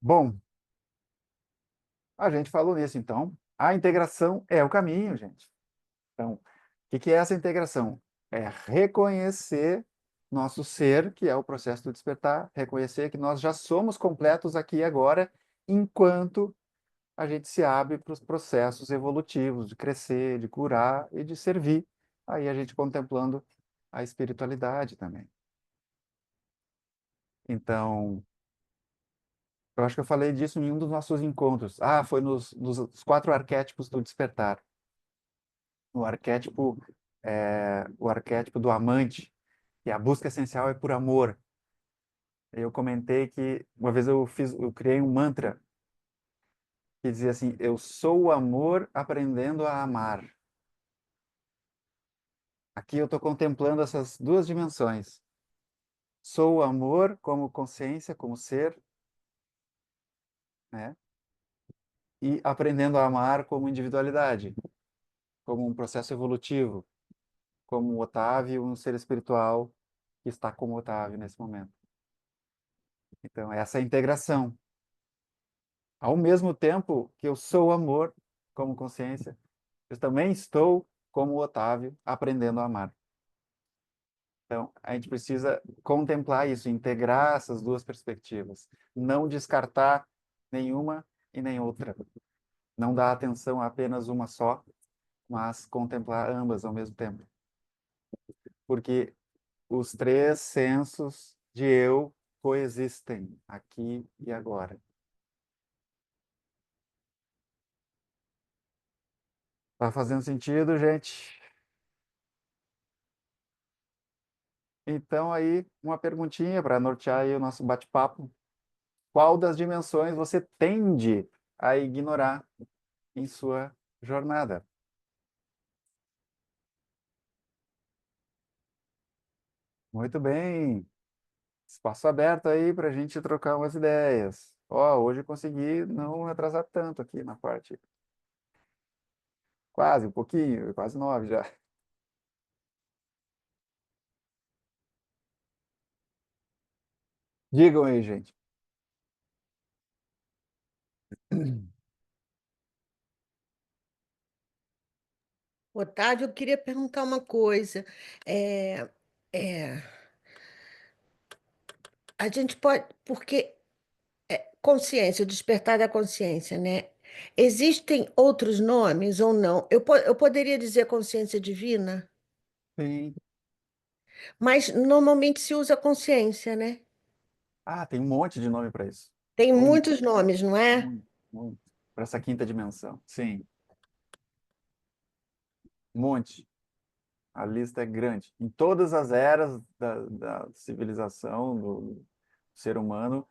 Bom, a gente falou nisso, então, a integração é o caminho, gente. Então, o que que é essa integração? É reconhecer nosso ser, que é o processo do despertar, reconhecer que nós já somos completos aqui e agora, enquanto a gente se abre para os processos evolutivos de crescer, de curar e de servir. Aí a gente contemplando a espiritualidade também. Então, eu acho que eu falei disso em um dos nossos encontros. Ah, foi nos 4 arquétipos do despertar. No arquétipo, o arquétipo do amante, que a busca essencial é por amor. Eu comentei que uma vez eu criei um mantra que dizia assim: eu sou o amor aprendendo a amar. Aqui eu estou contemplando essas duas dimensões. Sou o amor como consciência, como ser, né? E aprendendo a amar como individualidade, como um processo evolutivo, como o Otávio, um ser espiritual que está como Otávio nesse momento. Então, essa é a integração. Ao mesmo tempo que eu sou o amor como consciência, eu também estou como Otávio aprendendo a amar. Então, a gente precisa contemplar isso, integrar essas duas perspectivas, não descartar nenhuma e nem outra. Não dar atenção a apenas uma só, mas contemplar ambas ao mesmo tempo. Porque os 3 sensos de eu coexistem aqui e agora. Tá fazendo sentido, gente? Então, aí, uma perguntinha para nortear aí o nosso bate-papo. Qual das dimensões você tende a ignorar em sua jornada? Muito bem. Espaço aberto aí para a gente trocar umas ideias. Ó, hoje eu consegui não atrasar tanto aqui na parte. Quase, um pouquinho, quase 9 já. Digam aí, gente. Otávio, eu queria perguntar uma coisa. É, é, a gente pode, porque consciência, o despertar da consciência, né? Existem outros nomes ou não? Eu poderia dizer consciência divina, Sim. mas normalmente se usa consciência, né? Ah, tem um monte de nome para isso. Tem Um, muitos nomes, não é? um, para essa quinta dimensão. Sim, um monte. A lista é grande. Em todas as eras da civilização, do ser humano,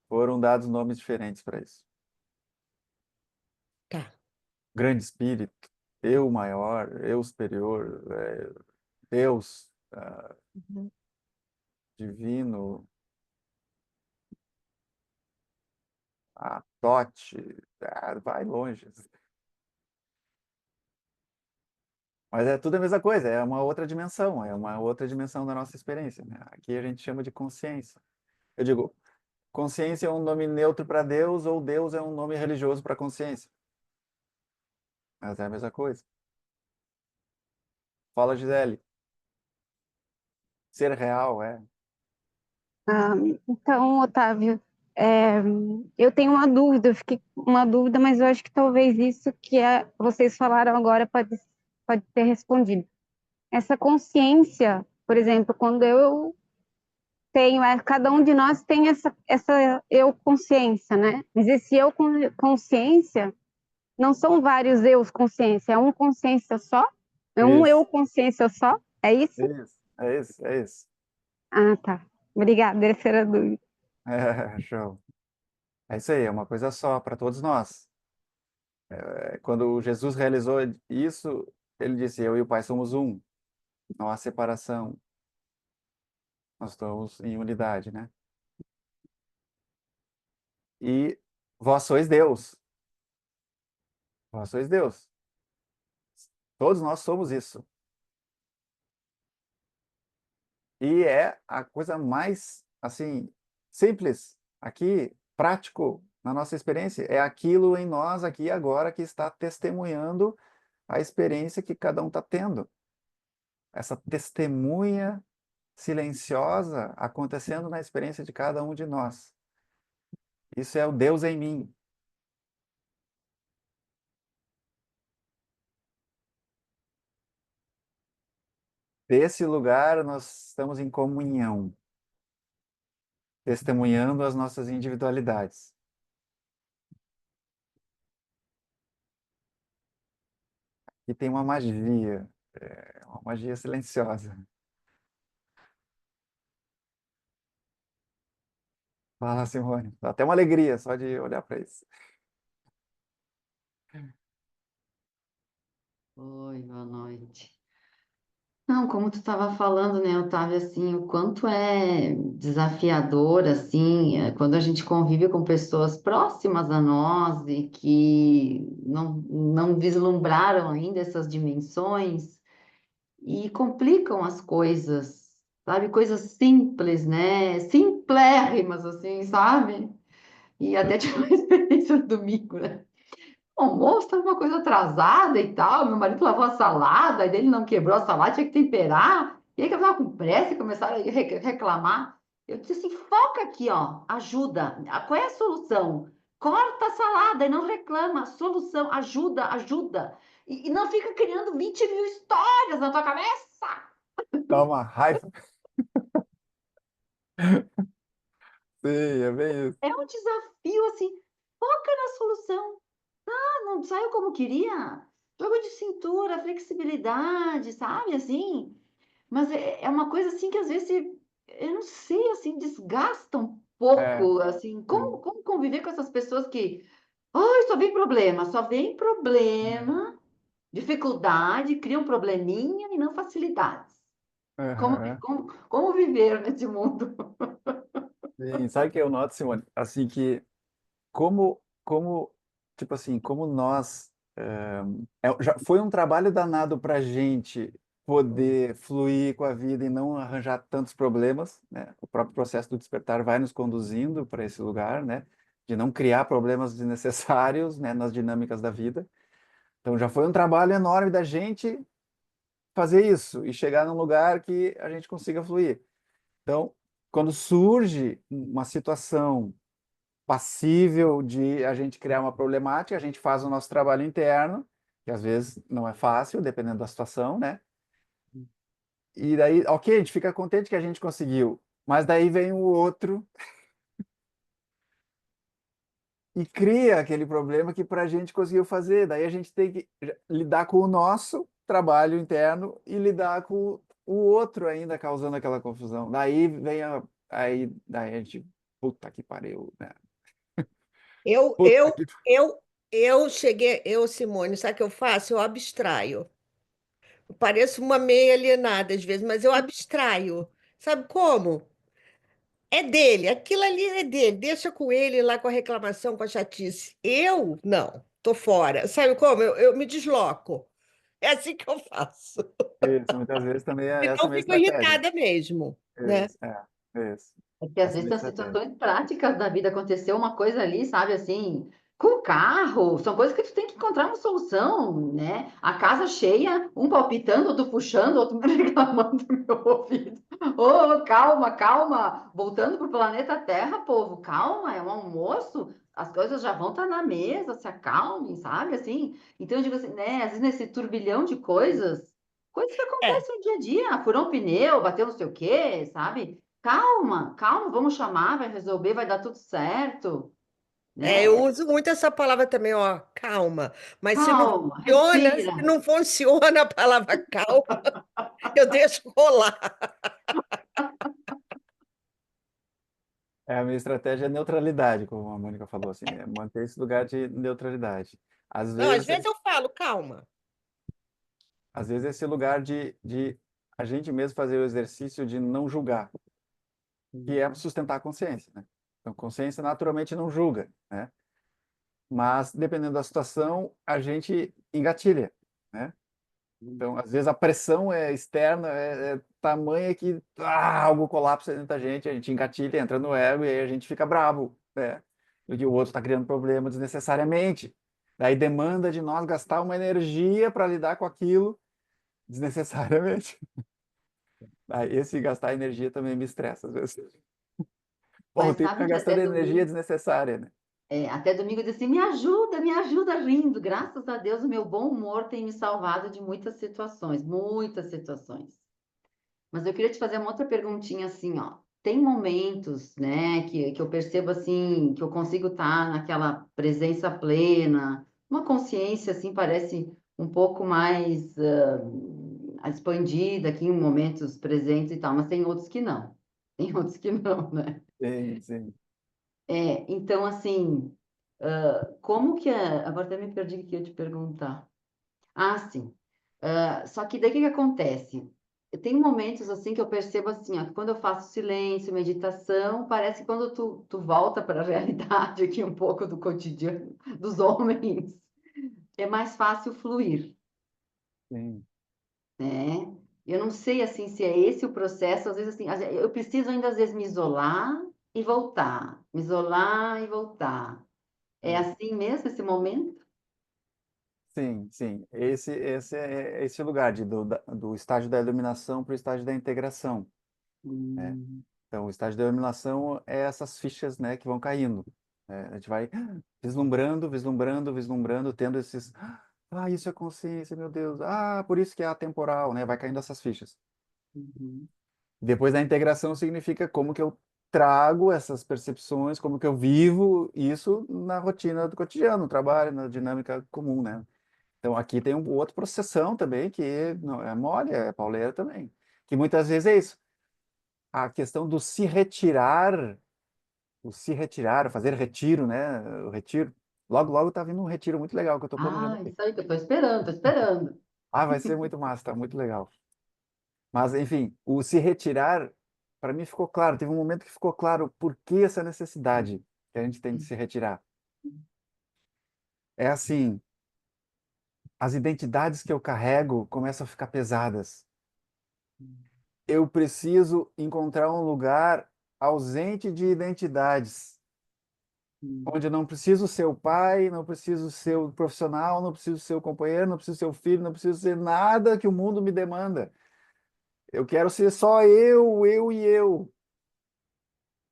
foram dados nomes diferentes para isso. Tá. Grande espírito, eu maior, eu superior, Deus, Uhum. divino, a Tote, vai longe. Mas é tudo a mesma coisa, é uma outra dimensão da nossa experiência, né? Aqui a gente chama de consciência. Eu digo, consciência é um nome neutro para Deus ou Deus é um nome religioso para consciência. Mas é a mesma coisa. Fala, Gisele. Ser real, é. Ah, então, Otávio, é, eu tenho uma dúvida, eu fiquei com uma dúvida, mas eu acho que talvez isso que vocês falaram agora pode ter respondido. Essa consciência, por exemplo, quando eu tenho, cada um de nós tem essa eu consciência, né? Mas esse eu consciência não são vários eus consciência, é um consciência só? É um eu Isso, consciência só? É isso? é isso. Ah, tá. Obrigada, essa era a dúvida. É, show. É isso aí, é uma coisa só para todos nós. Quando Jesus realizou isso, ele disse: Eu e o Pai somos um, não há separação, nós estamos em unidade, né? E vós sois Deus, vós sois Deus. Todos nós somos isso. E é a coisa mais, assim, simples, aqui, prático, na nossa experiência. É aquilo em nós, aqui e agora, que está testemunhando a experiência que cada um está tendo. Essa testemunha silenciosa acontecendo na experiência de cada um de nós. Isso é o Deus em mim. desse lugar nós estamos em comunhão, testemunhando as nossas individualidades. E tem uma magia silenciosa. Fala, Simone. Dá até uma alegria só de olhar para isso. Oi, boa noite. Não, como tu estava falando, né, Otávio, assim, o quanto é desafiador, assim, quando a gente convive com pessoas próximas a nós e que não vislumbraram ainda essas dimensões e complicam as coisas, sabe? Coisas simples, né? Simplérrimas, assim, sabe? E até tive uma experiência no domingo, né? O almoço estava uma coisa atrasada e tal. Meu marido lavou a salada, e ele não quebrou a salada, tinha que temperar. E aí que eu estava com pressa e começaram a reclamar. Eu disse assim: foca aqui, ó, ajuda. Qual é a solução? Corta a salada e não reclama. Solução, ajuda, ajuda. E não fica criando 20 mil histórias na tua cabeça. Dá uma raiva. Sim, é bem isso. É um desafio, assim, foca na solução. Não saiu como queria. Jogo de cintura, flexibilidade, sabe? Assim, mas é uma coisa assim que às vezes, eu não sei, assim, desgasta um É, pouco, assim, sim. como conviver com essas pessoas que, ai, só vem problema, dificuldade, cria um probleminha e não facilidades. Como, Aham. como viver nesse mundo? Sim, sabe o que eu noto, Simone? Assim como, tipo assim, como nós, já foi um trabalho danado para a gente poder fluir com a vida e não arranjar tantos problemas, né? O próprio processo do despertar vai nos conduzindo para esse lugar, né? De não criar problemas desnecessários, né? Nas dinâmicas da vida. Então já foi um trabalho enorme da gente fazer isso e chegar num lugar que a gente consiga fluir. Então, quando surge uma situação passível de a gente criar uma problemática, a gente faz o nosso trabalho interno, que às vezes não é fácil, dependendo da situação, né? E daí, ok, a gente fica contente que a gente conseguiu, mas daí vem o outro e cria aquele problema que para a gente conseguiu fazer. Daí a gente tem que lidar com o nosso trabalho interno e lidar com o outro ainda causando aquela confusão. Daí a gente, puta que pariu, né? Eu, Puta eu, que... eu cheguei, Simone, sabe o que eu faço? Eu abstraio. Eu pareço uma meia alienada às vezes, mas eu abstraio. Sabe como? É dele, aquilo ali é dele, deixa com ele lá com a reclamação, com a chatice. Eu, não, tô fora. Sabe como? Eu me desloco. É assim que eu faço. Isso, muitas vezes também é essa a Então minha fico estratégia. irritada mesmo, né? Isso, isso. É que às Essa é a vezes minha são estratégia. situações práticas da vida, aconteceu uma coisa ali, sabe, assim, com o carro, são coisas que tu tem que encontrar uma solução, né? A casa cheia, um palpitando, outro puxando, outro reclamando no meu ouvido. Ô, calma, calma, voltando pro planeta Terra, povo, calma, é um almoço, as coisas já vão estar na mesa, se acalmem, sabe, assim? Então eu digo assim, né, às vezes nesse turbilhão de coisas, coisas que É, acontecem no dia a dia, furou um pneu, bateu não sei o quê, sabe? Calma, calma, vamos chamar, vai resolver, vai dar tudo certo, eu né? uso muito essa palavra também, ó, calma. Mas Calma, se respira. não funciona a palavra calma, eu deixo rolar. A minha estratégia é neutralidade, como a Mônica falou, assim, é manter esse lugar de neutralidade. Às Não, às vezes, vezes eu falo, calma. às vezes esse lugar de a gente mesmo fazer o exercício de não julgar, que é sustentar a consciência, né? Então, consciência naturalmente não julga, né? Mas, dependendo da situação, a gente engatilha, né? Então, às vezes a pressão é externa, é tamanha que algo colapsa dentro da gente, a gente engatilha, entra no ego e aí a gente fica bravo, né? Porque o outro está criando problema desnecessariamente. Daí demanda de nós gastar uma energia para lidar com aquilo desnecessariamente. Aí esse gastar energia também me estressa às vezes. Pô, o Mas tempo sabe fica que gastando energia desnecessária, né? até domingo eu disse assim, me ajuda rindo. Graças a Deus o meu bom humor tem me salvado de muitas situações, muitas situações. Mas eu queria te fazer uma outra perguntinha assim, ó. Tem momentos, né, que eu percebo assim, que eu consigo estar naquela presença plena, uma consciência assim, parece um pouco mais expandida aqui em momentos presentes e tal, mas tem outros que não. Tem outros que não, né? Sim, sim. Então, assim, como que é? Agora até me perdi o que eu ia te perguntar. Ah, sim. Só que daí o que que acontece? Tem momentos assim que eu percebo assim, ó, que quando eu faço silêncio, meditação, parece que quando tu volta para a realidade aqui um pouco do cotidiano dos homens, é mais fácil fluir, Sim. né? Eu não sei assim se é esse o processo, às vezes assim, eu preciso ainda às vezes me isolar e voltar, me isolar e voltar. É Sim. assim mesmo esse momento? Sim, sim. Esse é esse lugar do estágio da iluminação para o estágio da integração, né? Hum, Então, o estágio da iluminação é essas fichas, né, que vão caindo, né? A gente vai vislumbrando, vislumbrando, vislumbrando, tendo esses, isso é consciência, meu Deus, por isso que é atemporal, né? Vai caindo essas fichas. uhum, Depois da integração significa como que eu trago essas percepções, como que eu vivo isso na rotina do cotidiano, no trabalho, na dinâmica comum, né? Então, aqui tem um outro processão também, que não é mole, é pauleira também. Que muitas vezes é isso. A questão do se retirar, o se retirar, fazer retiro, né? O retiro. Logo, logo tá vindo um retiro muito legal que eu estou planejando ah, aqui. isso aí que eu tô esperando, tô esperando. Vai ser muito massa, tá muito legal. Mas, enfim, o se retirar, para mim ficou claro. Teve um momento que ficou claro por que essa necessidade que a gente tem de se retirar. É assim, as identidades que eu carrego começam a ficar pesadas. Eu preciso encontrar um lugar ausente de identidades, onde eu não preciso ser o pai, não preciso ser o profissional, não preciso ser o companheiro, não preciso ser o filho, não preciso ser nada que o mundo me demanda. Eu quero ser só eu e eu.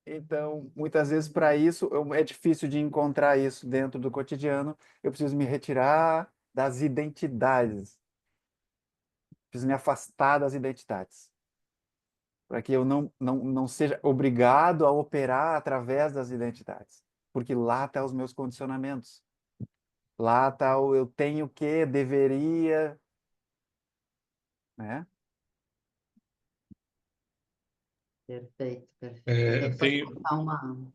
Então, muitas vezes para isso é difícil de encontrar isso dentro do cotidiano. Eu preciso me retirar das identidades, preciso me afastar das identidades, para que eu não seja obrigado a operar através das identidades, porque lá estão os meus condicionamentos, lá está o eu tenho que, deveria, né? Perfeito, perfeito. Eu É, quero eu só te tenho, contar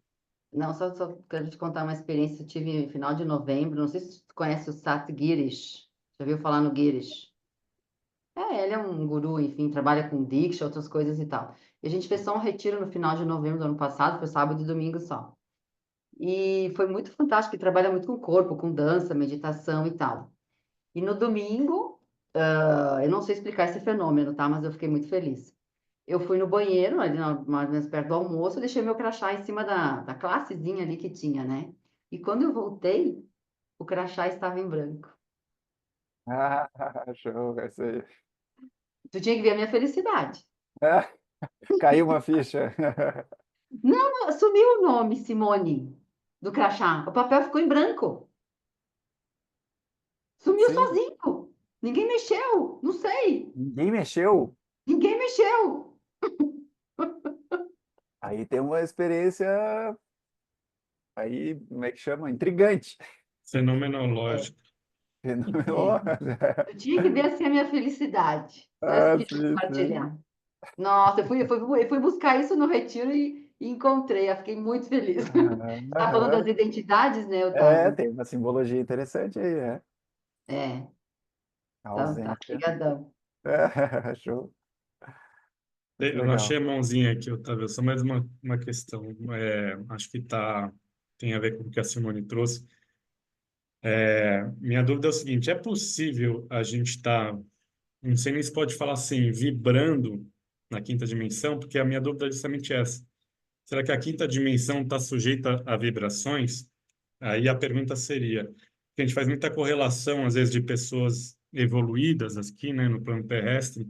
Não, só quero te contar uma experiência. Eu tive no final de novembro. Não sei se tu conhece o Sat Girish. Já ouviu falar no Girish? Ele é um guru, enfim, trabalha com Diksha, outras coisas e tal. E a gente fez só um retiro no final de novembro do ano passado, foi sábado e domingo só. E foi muito fantástico, ele trabalha muito com o corpo, com dança, meditação e tal. E no domingo, eu não sei explicar esse fenômeno, tá? Mas eu fiquei muito feliz. Eu fui no banheiro, ali mais ou menos perto do almoço, eu deixei meu crachá em cima da classezinha ali que tinha, né? E quando eu voltei, o crachá estava em branco. Ah, show, essa aí. Tu tinha que ver a minha felicidade. Ah, caiu uma ficha. Não, sumiu o nome, Simone, do crachá. O papel ficou em branco. Sumiu Sim, sozinho. Ninguém mexeu. Não sei. ninguém mexeu. Ninguém mexeu. Aí tem uma experiência, aí, como é que chama? Intrigante. É, fenomenológico. tu tinha que ver assim a minha felicidade. Só isso que eu queria Sim, sim. compartilhar. Nossa, eu fui buscar isso no retiro e encontrei. Eu fiquei muito feliz. Tá falando das Aham. identidades, né, Otávio? Tem uma simbologia interessante aí, É, A então tá, ausência. obrigadão. Show. Muito Eu não achei legal. a mãozinha aqui, Otávio, só mais uma questão. Acho que tem a ver com o que a Simone trouxe. Minha dúvida é o seguinte: é possível a gente estar, não sei nem se pode falar assim, vibrando na quinta dimensão? Porque a minha dúvida é justamente essa. Será que a quinta dimensão está sujeita a vibrações? Aí a pergunta seria, que a gente faz muita correlação, às vezes, de pessoas evoluídas aqui, né, no plano terrestre,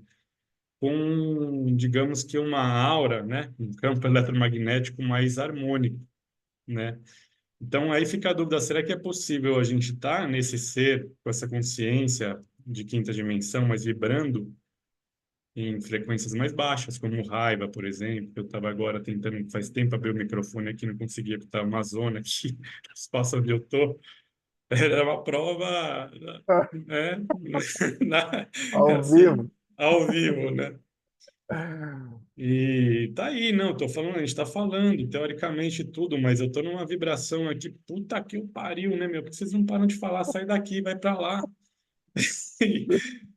com, digamos que uma aura, né, um campo eletromagnético mais harmônico, né? Então aí fica a dúvida, será que é possível a gente estar nesse ser, com essa consciência de quinta dimensão, mas vibrando em frequências mais baixas, como raiva, por exemplo. Eu estava agora tentando, faz tempo, abrir o microfone aqui, não conseguia, porque está uma zona aqui, no espaço onde eu estou. Era uma prova, né? Ao Assim, vivo. ao vivo, né? E tá aí, não, tô falando, a gente tá falando, teoricamente tudo, mas eu tô numa vibração aqui, puta que o pariu, né, meu? Porque vocês não param de falar, sai daqui, vai pra lá.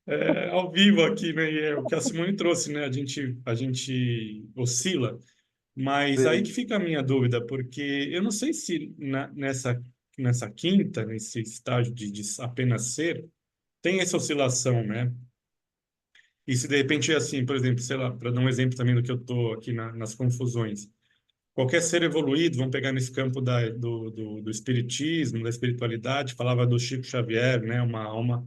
É, ao vivo aqui, né? E é o que a Simone trouxe, né? A gente oscila, mas aí que Sim. fica a minha dúvida, porque eu não sei se nessa quinta, nesse estágio de apenas ser, tem essa oscilação, né? E se de repente é assim, por exemplo, sei lá, para dar um exemplo também do que eu estou aqui nas confusões. Qualquer ser evoluído, vamos pegar nesse campo do espiritismo, da espiritualidade, falava do Chico Xavier, né, uma alma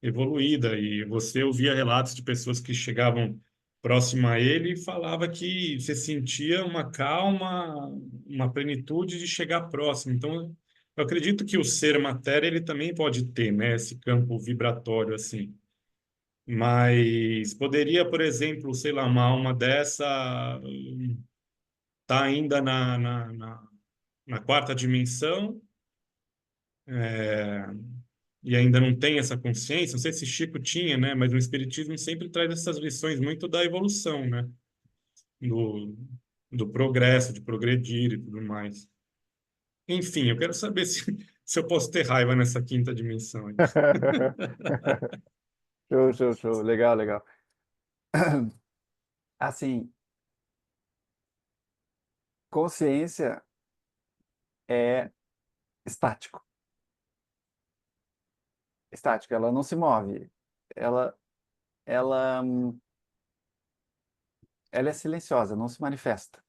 evoluída, e você ouvia relatos de pessoas que chegavam próximo a ele e falava que você sentia uma calma, uma plenitude de chegar próximo. Então, eu acredito que o ser matéria, ele também pode ter, né, esse campo vibratório, assim. Mas poderia, por exemplo, sei lá, uma alma dessa tá ainda na quarta dimensão, é, e ainda não tem essa consciência. Não sei se Chico tinha, né? Mas o Espiritismo sempre traz essas lições muito da evolução, né? Do, do progresso, de progredir e tudo mais. Enfim, eu quero saber se eu posso ter raiva nessa quinta dimensão aí. Show, show, show. Legal, legal. Assim, consciência é estático. Estático, ela não se move. Ela, ela, hum, ela é silenciosa, não se manifesta.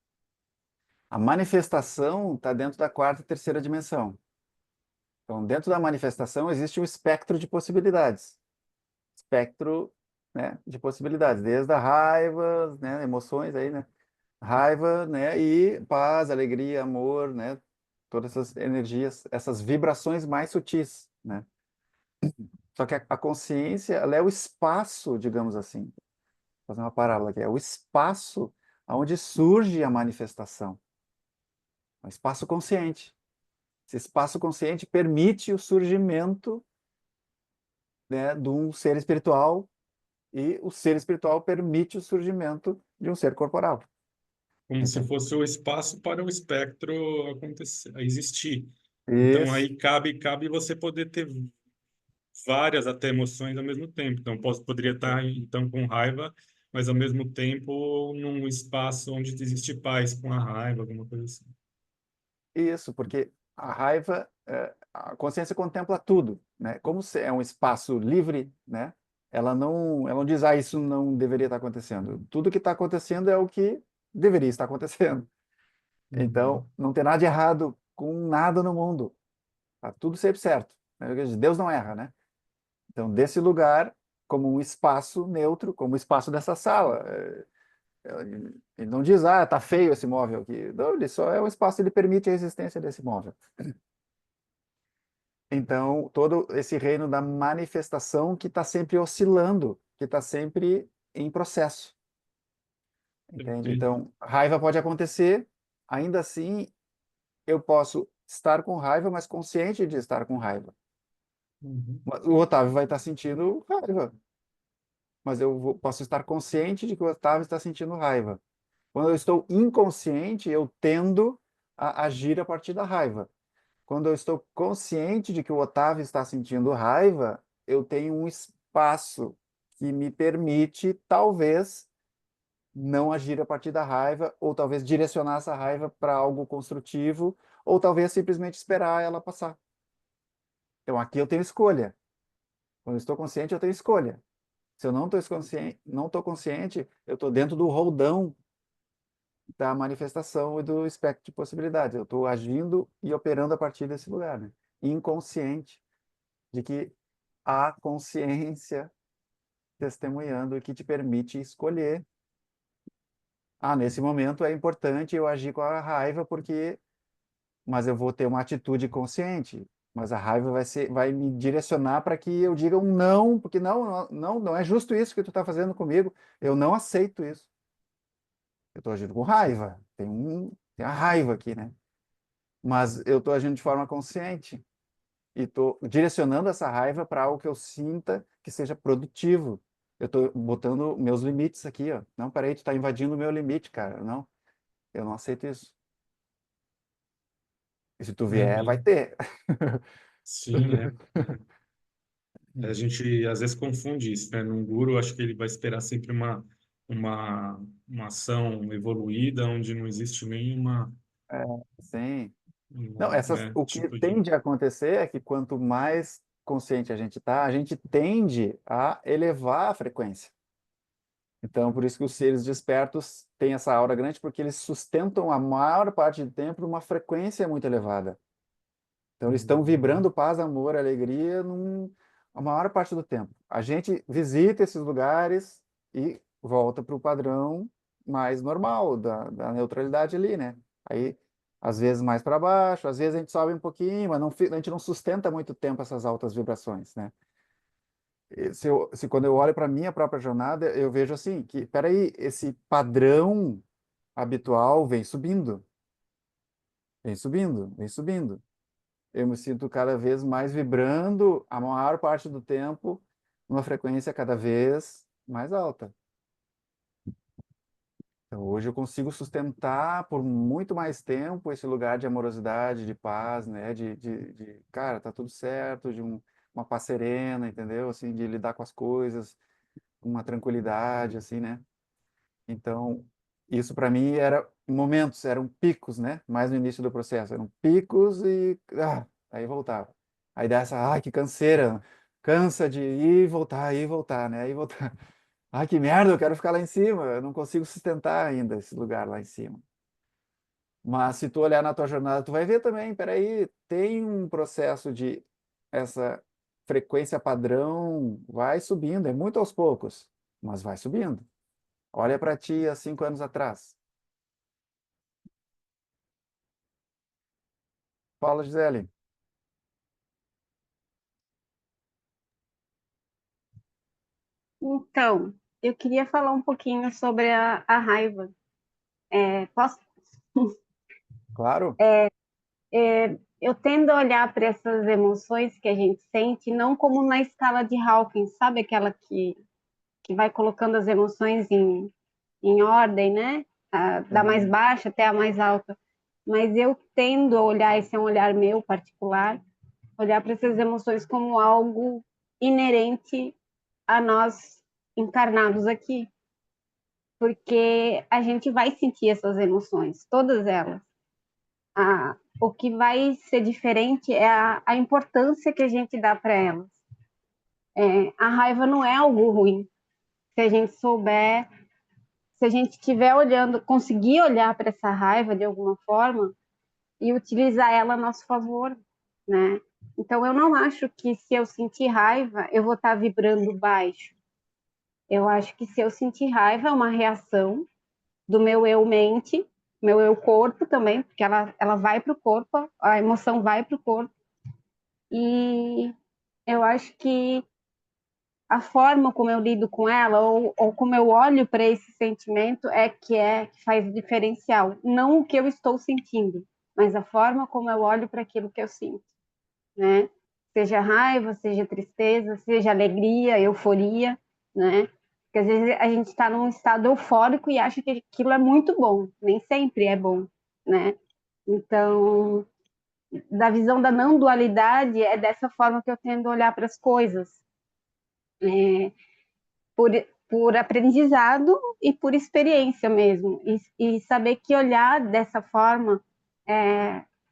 A manifestação está dentro da quarta e terceira dimensão. Então, dentro da manifestação existe um espectro de possibilidades. Espectro, né, de possibilidades, desde a raiva, né, emoções aí, né? Raiva, né, e paz, alegria, amor, né? Todas essas energias, essas vibrações mais sutis, né? Só que a consciência, ela é o espaço, digamos assim, vou fazer uma parábola aqui, é o espaço onde surge a manifestação, é um espaço consciente. Esse espaço consciente permite o surgimento, né, de um ser espiritual e o ser espiritual permite o surgimento de um ser corporal. Como se Entende? fosse o espaço para o espectro acontecer, existir. Então, Isso, aí cabe você poder ter várias até emoções ao mesmo tempo. Então, poderia estar então com raiva, mas ao mesmo tempo num espaço onde existe paz com a raiva, alguma coisa assim. isso, porque a raiva, a consciência contempla tudo, né? Como é um espaço livre, né? Ela não diz, ah, isso não deveria estar acontecendo. Tudo que está acontecendo é o que deveria estar acontecendo. Então, Uhum. não tem nada de errado com nada no mundo. Tá tudo sempre certo, né? Deus não erra, né? Então, desse lugar, como um espaço neutro, como o espaço dessa sala. Ele não diz, ah, tá feio esse móvel aqui. Não, ele só é um espaço, ele permite a existência desse móvel. Então, todo esse reino da manifestação que está sempre oscilando, que está sempre em processo, entende? Perfeito. Então, raiva pode acontecer, ainda assim, eu posso estar com raiva, mas consciente de estar com raiva. Uhum. O Otávio vai estar sentindo raiva, mas posso estar consciente de que o Otávio está sentindo raiva. Quando eu estou inconsciente, eu tendo a agir a partir da raiva. Quando eu estou consciente de que o Otávio está sentindo raiva, eu tenho um espaço que me permite, talvez, não agir a partir da raiva, ou talvez direcionar essa raiva para algo construtivo, ou talvez simplesmente esperar ela passar. Então aqui eu tenho escolha. Quando eu estou consciente, eu tenho escolha. Se eu não estou consciente, eu estou dentro do roldão da manifestação e do espectro de possibilidades. Eu estou agindo e operando a partir desse lugar, né? Inconsciente de que há consciência testemunhando que te permite escolher. Ah, nesse momento é importante eu agir com a raiva porque, mas eu vou ter uma atitude consciente. mas a raiva vai me direcionar para que eu diga um não, porque não é justo isso que tu está fazendo comigo. Eu não aceito isso. Eu estou agindo com raiva. Tem a raiva aqui, né? Mas eu estou agindo de forma consciente e estou direcionando essa raiva para algo que eu sinta que seja produtivo. Eu estou botando meus limites aqui, ó. Não, peraí, tu está invadindo o meu limite, cara. Não, eu não aceito isso. E se tu vier, vai Uhum. ter. Sim, é. A gente às vezes confunde isso, né? Num guru, acho que ele vai esperar sempre uma ação evoluída, onde não existe nenhuma, É, sim. Não, essas, né, o que tipo de... tende a acontecer é que quanto mais consciente a gente está, a gente tende a elevar a frequência. Então, por isso que os seres despertos têm essa aura grande, porque eles sustentam a maior parte do tempo uma frequência muito elevada. Então, eles estão vibrando paz, amor, alegria a maior parte do tempo. A gente visita esses lugares e volta para o padrão mais normal, da neutralidade ali, né? Aí, às vezes mais para baixo, às vezes a gente sobe um pouquinho, mas a gente não sustenta muito tempo essas altas vibrações, né? E se quando eu olho para a minha própria jornada, eu vejo assim, que, peraí, esse padrão habitual vem subindo, vem subindo, vem subindo. Eu me sinto cada vez mais vibrando a maior parte do tempo numa frequência cada vez mais alta. Então, hoje eu consigo sustentar por muito mais tempo esse lugar de amorosidade, de paz, né? Cara, tá tudo certo, uma paz serena, entendeu? Assim, de lidar com as coisas, com uma tranquilidade, assim, né? Então, isso para mim era momentos, eram picos, né? Mais no início do processo, eram picos e aí voltava. Aí dá essa, que canseira, cansa de ir e voltar, né? Aí voltar. Que merda, eu quero ficar lá em cima, eu não consigo sustentar ainda esse lugar lá em cima. Mas se tu olhar na tua jornada, tu vai ver também, peraí, tem um processo de essa frequência padrão vai subindo, é muito aos poucos, mas vai subindo. Olha para ti há 5 anos atrás. Fala, Gisele. Então, eu queria falar um pouquinho sobre a raiva. Posso? Claro. Eu tendo a olhar para essas emoções que a gente sente não como na escala de Hawkins, sabe aquela que vai colocando as emoções em ordem, né? Da mais Uhum. baixa até a mais alta. Mas eu tendo a olhar, esse é um olhar meu particular, olhar para essas emoções como algo inerente a nós encarnados aqui, porque a gente vai sentir essas emoções, todas elas. O que vai ser diferente é a importância que a gente dá para elas. A raiva não é algo ruim. Se a gente souber, se a gente estiver olhando, conseguir olhar para essa raiva de alguma forma e utilizar ela a nosso favor, né? Então, eu não acho que se eu sentir raiva, eu vou estar vibrando baixo. Eu acho que se eu sentir raiva, é uma reação do meu eu mente, meu eu corpo também, porque ela vai para o corpo, a emoção vai para o corpo. E eu acho que a forma como eu lido com ela, ou como eu olho para esse sentimento, que faz diferencial. Não o que eu estou sentindo, mas a forma como eu olho para aquilo que eu sinto, né? Seja raiva, seja tristeza, seja alegria, euforia, né? Porque às vezes a gente está num estado eufórico e acha que aquilo é muito bom, nem sempre é bom, né? Então, da visão da não dualidade, é dessa forma que eu tendo a olhar para as coisas, por, por aprendizado e por experiência mesmo, e saber que olhar dessa forma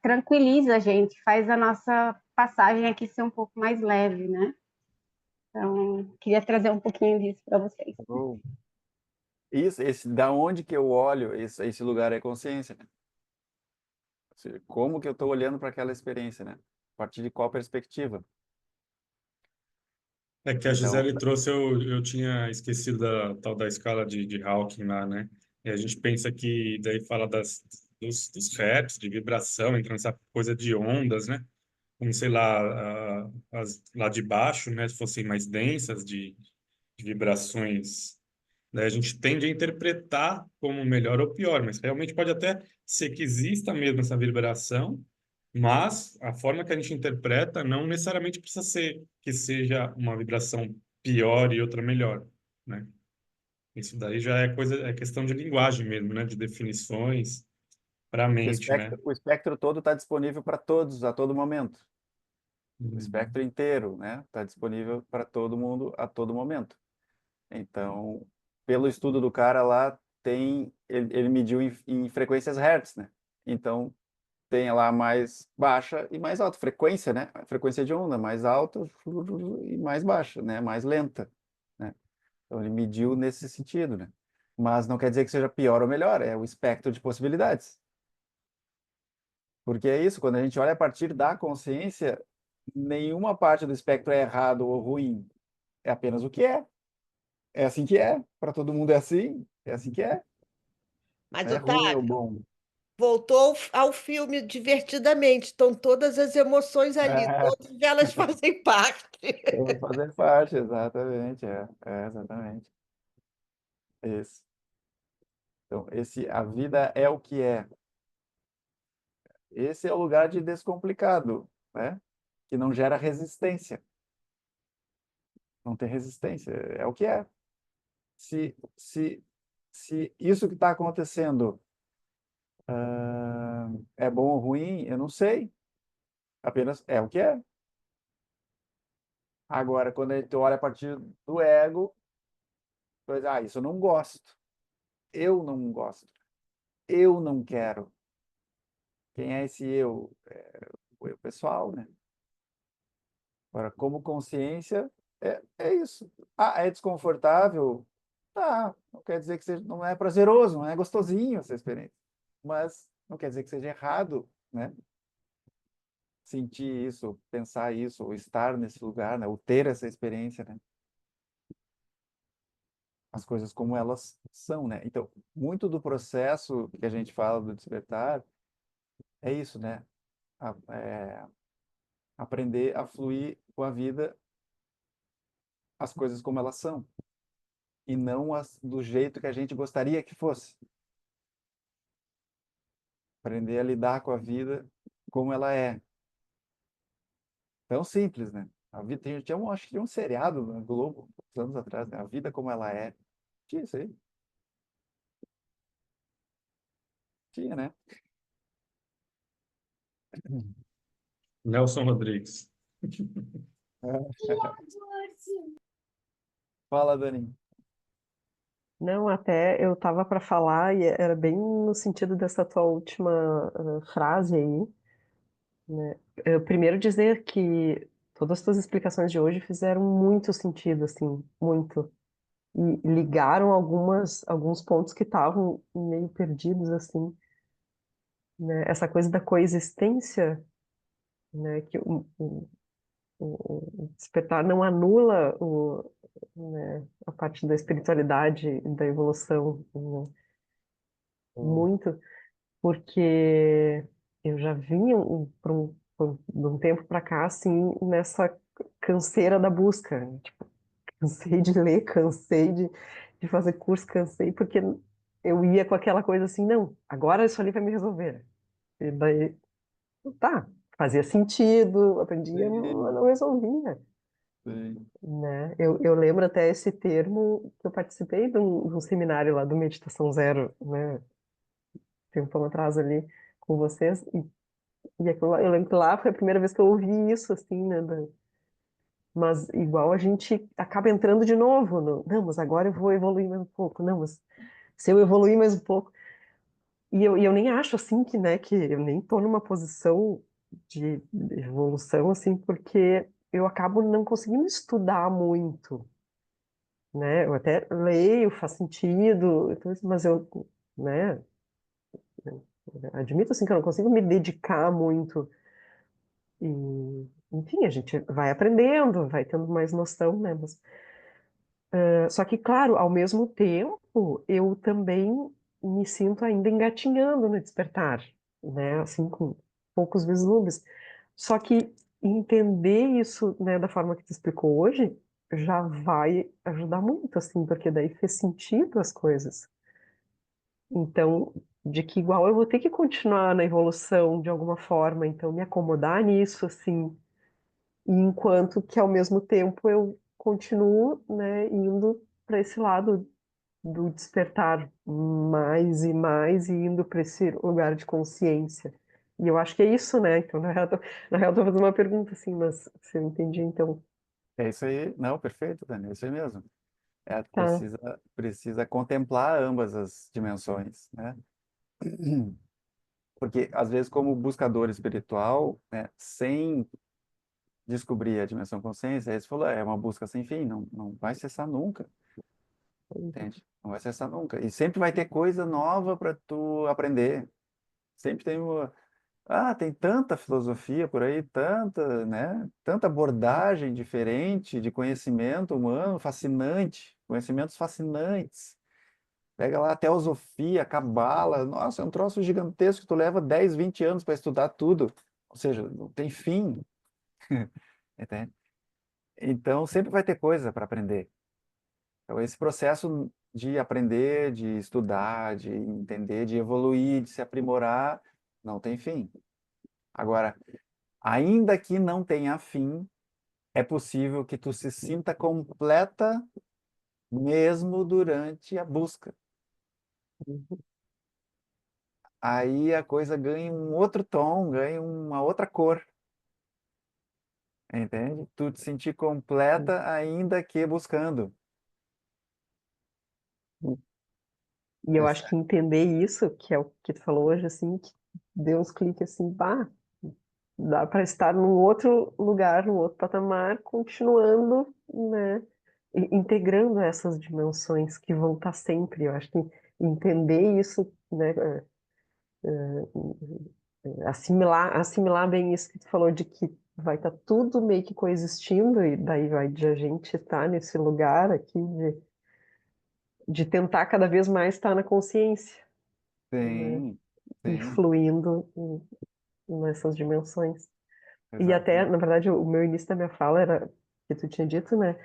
tranquiliza a gente, faz a nossa passagem aqui ser um pouco mais leve, né? Então, queria trazer um pouquinho disso para vocês. Oh. Isso, da onde que eu olho, esse lugar é consciência, né? Ou seja, como que eu estou olhando para aquela experiência, né? A partir de qual perspectiva? É que a Então, Gisele trouxe, eu tinha esquecido da tal da escala de Hawking lá, né? E a gente pensa que daí fala dos hertz, de vibração, entra nessa coisa de ondas, né? como sei lá, as lá de baixo, né, fossem mais densas de vibrações, né, a gente tende a interpretar como melhor ou pior, mas realmente pode até ser que exista mesmo essa vibração, mas a forma que a gente interpreta não necessariamente precisa ser que seja uma vibração pior e outra melhor, né? Isso daí já é coisa, é questão de linguagem mesmo, né? De definições para a mente, né? O espectro todo está disponível para todos, a todo momento. O Uhum. espectro inteiro, né? Está disponível para todo mundo a todo momento. Então, pelo estudo do cara lá, ele mediu em frequências Hertz, né? Então, tem lá mais baixa e mais alta frequência, né? A frequência de onda mais alta e mais baixa, né? Mais lenta, né? Então, ele mediu nesse sentido, né? Mas não quer dizer que seja pior ou melhor, é o espectro de possibilidades. Porque é isso, quando a gente olha a partir da consciência, nenhuma parte do espectro é errado ou ruim. É apenas o que é. É assim que é. Para todo mundo é assim. É assim que é. Mas, Não é ruim ou Otávio, bom. voltou ao filme divertidamente. Estão todas as emoções ali, todas elas fazem parte. Vamos fazer parte, exatamente. Exatamente. Isso. Então, a vida é o que é. Esse é o lugar de descomplicado, né? Que não gera resistência. Não tem resistência. É o que é. Se, se, se isso que está acontecendo é bom ou ruim, eu não sei. Apenas é o que é. Agora, quando a gente olha a partir do ego, isso eu não gosto. Eu não gosto. Eu não quero. Quem é esse eu? O eu pessoal, né? Agora, como consciência, é isso. Ah, é desconfortável? Tá. Não quer dizer que seja, não é prazeroso, não é gostosinho essa experiência. Mas não quer dizer que seja errado, né? Sentir isso, pensar isso, ou estar nesse lugar, né? Ou ter essa experiência, né? As coisas como elas são, né? Então, muito do processo que a gente fala do despertar é isso, né? É aprender a fluir com a vida, as coisas como elas são, e não do jeito que a gente gostaria que fosse. Aprender a lidar com a vida como ela é. Tão simples, né? A vida acho que tinha um seriado no Globo, anos atrás, né? A vida como ela é. Tinha isso aí. Tinha, né? Nelson Rodrigues. Fala, Dani. Não, até eu estava para falar, e era bem no sentido dessa tua última frase aí, né? Primeiro dizer que todas as tuas explicações de hoje fizeram muito sentido, assim, muito. E ligaram alguns pontos que estavam meio perdidos, assim, né? Essa coisa da coexistência, né? Que o despertar não anula né, a parte da espiritualidade e da evolução, né? Muito. Porque eu já vinha de um tempo para cá, assim, nessa canseira da busca. Tipo, cansei de ler, cansei de fazer curso, cansei, porque eu ia com aquela coisa assim, não, agora isso ali vai me resolver. E daí, tá, fazia sentido, aprendia, mas Sim, não resolvia. sim. Né? Eu lembro até esse termo que eu participei de um seminário lá do Meditação Zero, né? Tempo atrás ali com vocês, e aquilo lá, eu lembro que lá foi a primeira vez que eu ouvi isso, assim, né? Mas igual a gente acaba entrando de novo no, não, mas agora eu vou evoluir mais um pouco, não, mas se eu evoluir mais um pouco, e eu nem acho, assim, que, né, que eu nem tô numa posição de evolução, assim, porque eu acabo não conseguindo estudar muito, né? Eu até leio, faz sentido, mas eu, né, admito, assim, que eu não consigo me dedicar muito. E, enfim, a gente vai aprendendo, vai tendo mais noção, né? Mas, só que, claro, ao mesmo tempo, eu também me sinto ainda engatinhando no despertar, né? Assim, com poucos vislumbres. Só que entender isso, né, da forma que tu explicou hoje, já vai ajudar muito, assim, porque daí fez sentido as coisas. Então, de que igual eu vou ter que continuar na evolução de alguma forma, então me acomodar nisso, assim, e enquanto que ao mesmo tempo eu continuo, né, indo para esse lado do despertar mais e indo para esse lugar de consciência. E eu acho que é isso, né? Então, na real, tô fazendo uma pergunta assim, mas se eu entendi, então É isso aí. Não, perfeito, Dani, é isso aí mesmo. tá. Precisa contemplar ambas as dimensões, né? Porque, às vezes, como buscador espiritual, né, sem descobrir a dimensão consciência, aí você falou, é uma busca sem fim, não vai cessar nunca, entende? Não vai cessar nunca. E sempre vai ter coisa nova para tu aprender. Sempre tem tem tanta filosofia por aí, tanta, né, tanta abordagem diferente de conhecimento humano, fascinante, conhecimentos fascinantes. Pega lá a teosofia, a cabala, nossa, é um troço gigantesco que tu leva 10, 20 anos para estudar tudo. Ou seja, não tem fim, entende? Então, sempre vai ter coisa para aprender. Então, esse processo de aprender, de estudar, de entender, de evoluir, de se aprimorar, não tem fim. Agora, ainda que não tenha fim, é possível que tu se sinta completa mesmo durante a busca. Aí a coisa ganha um outro tom, ganha uma outra cor, entende? Tu te sentir completa ainda que buscando. E eu acho Essa- que entender isso, que é o que tu falou hoje, assim, que deu uns cliques assim, bah, dá para estar num outro lugar, num outro patamar, continuando, né, integrando essas dimensões que vão estar sempre. Eu acho que entender isso, né, assimilar bem isso que tu falou de que vai estar tudo meio que coexistindo e daí vai de a gente estar nesse lugar aqui de tentar cada vez mais estar na consciência, né, Sim, e sim, fluindo nessas dimensões. E até, exatamente. na verdade, o meu início da minha fala era que tu tinha dito, né,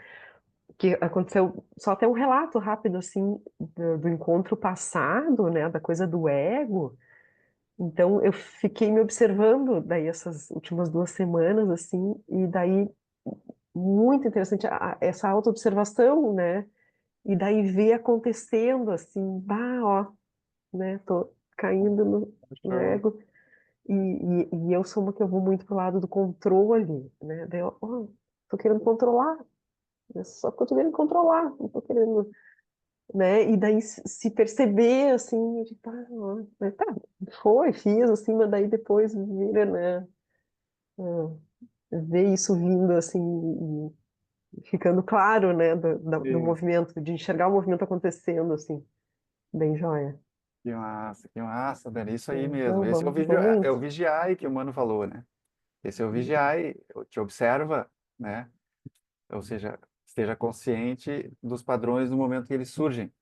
que aconteceu só até um relato rápido assim do encontro passado, né, da coisa do ego. Então eu fiquei me observando daí essas últimas 2 semanas assim e daí muito interessante essa autoobservação, né? E daí ver acontecendo assim, bah, ó, né? Tô caindo no Show. ego e eu sou uma que eu vou muito pro lado do controle, né? Daí eu, ó, tô querendo controlar, né? Só que eu tô querendo controlar, não tô querendo, né? E daí se perceber assim, de tá, ó, né, tá, fiz assim, mas daí depois vira, né? Ver isso vindo assim, e ficando claro, né, do Isso. movimento, de enxergar o movimento acontecendo, assim, bem joia. Que massa, Dani. Isso É, aí mesmo. não, Esse vamos é indo. o vigiai que o Mano falou, né? Esse é o vigiai, te observa, né? Ou seja, esteja consciente dos padrões no momento que eles surgem.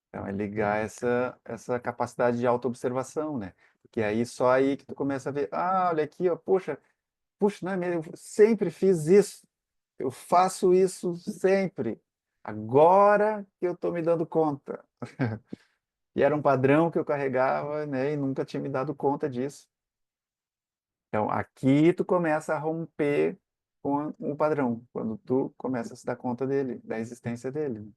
Então, é ligar essa capacidade de autoobservação, né? Porque aí só aí que tu começa a ver, olha aqui, ó, puxa, não é mesmo? Eu sempre fiz isso. Eu faço isso sempre. Agora que eu estou me dando conta. E era um padrão que eu carregava, né? E nunca tinha me dado conta disso. Então, aqui tu começa a romper com o padrão, quando tu começa a se dar conta dele, da existência dele, né?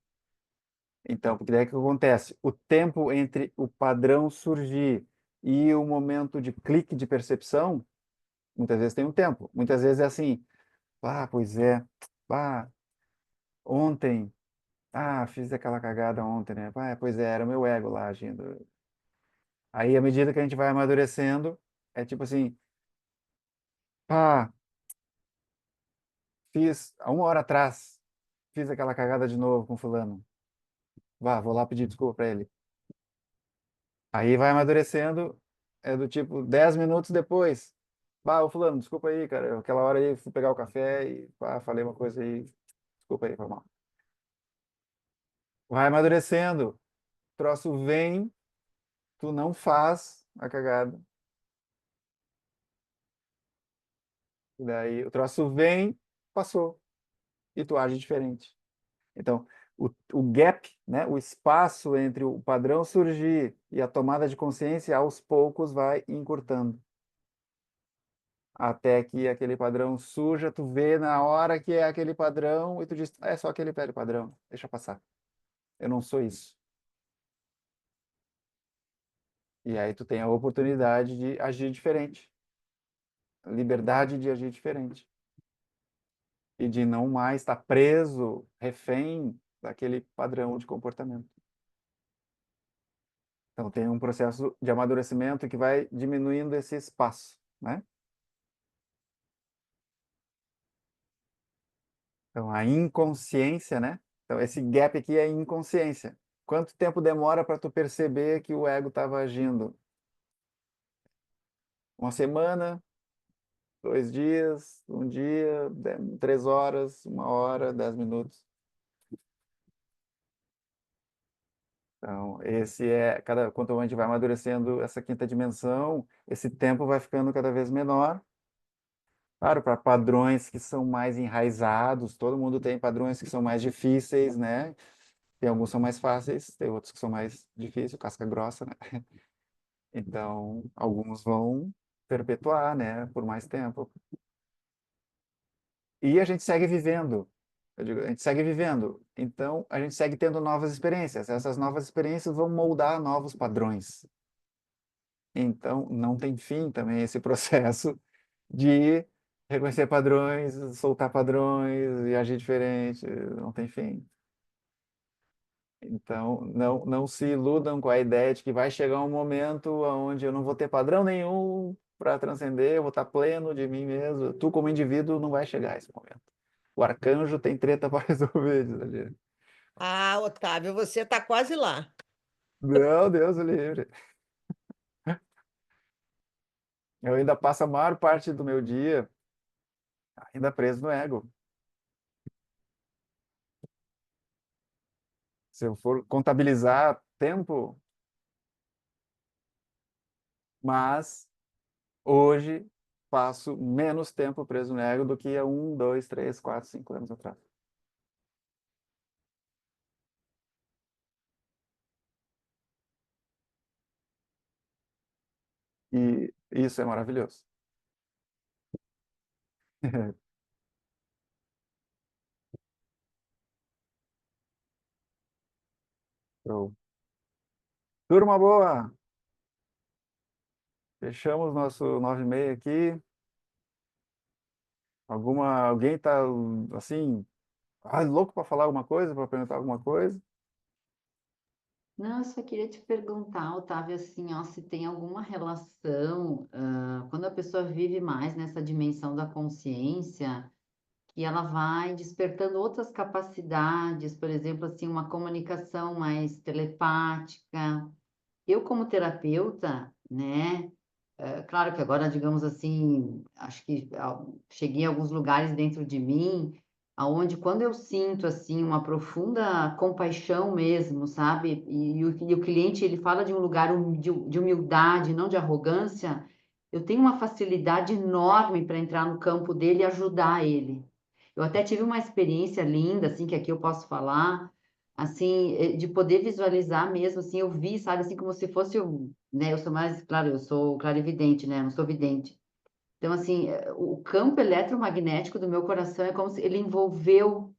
Então, porque daí o que acontece? O tempo entre o padrão surgir e o momento de clique de percepção, muitas vezes tem um tempo. Muitas vezes é assim, pois é, ah, ontem, fiz aquela cagada ontem, né? Pois é, era o meu ego lá agindo. Aí, à medida que a gente vai amadurecendo, é tipo assim, pá, fiz há 1 hora atrás, fiz aquela cagada de novo com fulano. Vou lá pedir desculpa pra ele. Aí vai amadurecendo, é do tipo 10 minutos depois. Ô fulano, desculpa aí, cara. Aquela hora aí fui pegar o café e falei uma coisa aí. Desculpa aí, foi mal. Vai amadurecendo. O troço vem, tu não faz a cagada. Daí o troço vem, passou, e tu age diferente. Então, o gap, né, o espaço entre o padrão surgir e a tomada de consciência, aos poucos vai encurtando. Até que aquele padrão surja, tu vê na hora que é aquele padrão e tu diz, é só aquele velho padrão, deixa passar. Eu não sou isso. E aí tu tem a oportunidade de agir diferente. A liberdade de agir diferente. E de não mais estar preso, refém daquele padrão de comportamento. Então tem um processo de amadurecimento que vai diminuindo esse espaço, né? Então a inconsciência, né? Então esse gap aqui é inconsciência. Quanto tempo demora para tu perceber que o ego estava agindo? Uma semana, 2 dias, um dia, 3 horas, 1 hora, 10 minutos. Então, quanto a gente vai amadurecendo essa quinta dimensão, esse tempo vai ficando cada vez menor. Claro, para padrões que são mais enraizados, todo mundo tem padrões que são mais difíceis, né? Tem alguns que são mais fáceis, tem outros que são mais difíceis, casca grossa, né? Então, alguns vão perpetuar, né, por mais tempo. E a gente segue vivendo. Eu digo, a gente segue vivendo. Então, a gente segue tendo novas experiências. Essas novas experiências vão moldar novos padrões. Então, não tem fim também esse processo de reconhecer padrões, soltar padrões e agir diferente. Não tem fim. Então, não se iludam com a ideia de que vai chegar um momento onde eu não vou ter padrão nenhum para transcender, eu vou estar pleno de mim mesmo. Tu, como indivíduo, não vai chegar a esse momento. O arcanjo tem treta para resolver, diz ali. Ah, Otávio, você está quase lá. Não, Deus o livre. Eu ainda passo a maior parte do meu dia ainda preso no ego. Se eu for contabilizar tempo, mas hoje passo menos tempo preso no ego do que há 1, 2, 3, 4, 5 anos atrás. E isso é maravilhoso. Show. Turma boa! Fechamos nosso 9h30 aqui. Alguém tá assim, louco para falar alguma coisa, para perguntar alguma coisa? Não, eu só queria te perguntar, Otávio, assim, ó, se tem alguma relação, quando a pessoa vive mais nessa dimensão da consciência, que ela vai despertando outras capacidades, por exemplo, assim, uma comunicação mais telepática. Eu, como terapeuta, né, claro que agora, digamos assim, acho que cheguei a alguns lugares dentro de mim, aonde quando eu sinto assim uma profunda compaixão mesmo, sabe? E o cliente ele fala de um lugar de humildade, não de arrogância, eu tenho uma facilidade enorme para entrar no campo dele e ajudar ele. Eu até tive uma experiência linda, assim, que aqui eu posso falar, assim, de poder visualizar mesmo, assim, eu vi, sabe, assim, como se fosse né, eu sou mais, claro, eu sou clarividente, né, não sou vidente. Então, assim, o campo eletromagnético do meu coração é como se ele envolveu,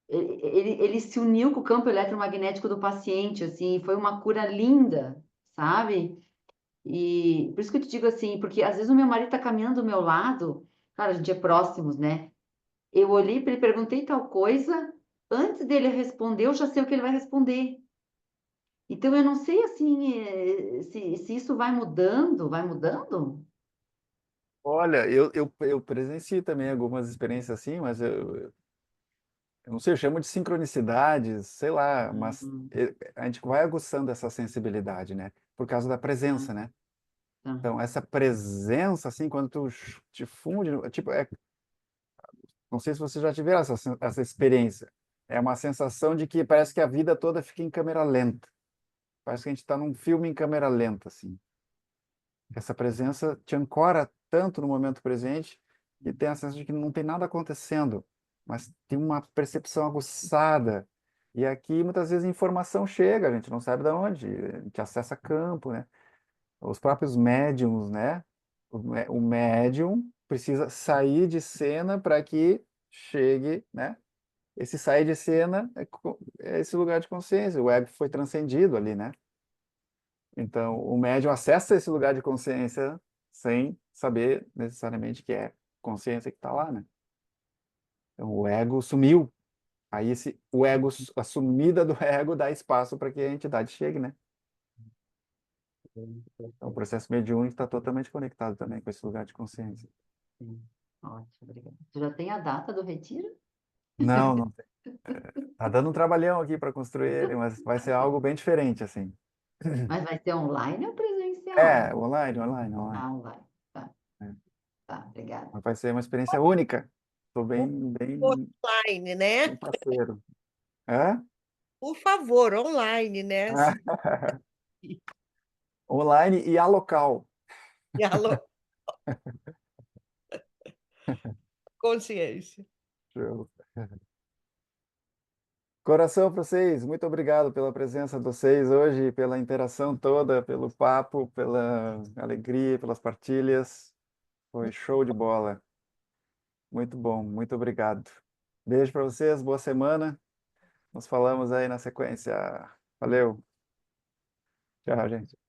ele se uniu com o campo eletromagnético do paciente, assim, foi uma cura linda, sabe? E por isso que eu te digo assim, porque às vezes o meu marido tá caminhando do meu lado, cara, a gente é próximos, né? Eu olhei para ele, perguntei tal coisa, antes dele responder, eu já sei o que ele vai responder. Então, eu não sei, assim, se isso vai mudando, vai mudando? Olha, eu presenciei também algumas experiências assim, mas eu não sei, eu chamo de sincronicidades, sei lá, mas Uhum. a gente vai aguçando essa sensibilidade, né? Por causa da Tá, presença, né? tá. Então, essa presença, assim, quando tu te funde, tipo, não sei se você já tiveram essa experiência. É uma sensação de que parece que a vida toda fica em câmera lenta. Parece que a gente está num filme em câmera lenta, assim. Essa presença te ancora tanto no momento presente e tem a sensação de que não tem nada acontecendo, mas tem uma percepção aguçada. E aqui, muitas vezes, a informação chega, a gente não sabe de onde, a gente acessa campo, né? Os próprios médiums, né? O médium precisa sair de cena para que chegue, né? Esse sair de cena é esse lugar de consciência, o ego foi transcendido ali, né? Então, o médium acessa esse lugar de consciência sem saber necessariamente que é consciência que está lá, né? Então, o ego sumiu. Aí, a sumida do ego dá espaço para que a entidade chegue, né? Então, o processo mediúnico está totalmente conectado também com esse lugar de consciência. Sim. Ótimo, obrigada. Tu já tem a data do retiro? Não, não tem. Tá dando um trabalhão aqui para construir ele, mas vai ser algo bem diferente, assim. Mas vai ser online ou presencial? É, online. Ah, online. Tá, É. tá, obrigada. Mas vai ser uma experiência única. Estou bem Online, né? parceiro. Hã? Por favor, online, né? Online e a local. E alô, consciência. Show. Coração para vocês, muito obrigado pela presença de vocês hoje, pela interação toda, pelo papo, pela alegria, pelas partilhas. Foi show de bola. Muito bom, muito obrigado. Beijo para vocês, boa semana. Nos falamos aí na sequência. Valeu. Tchau, gente.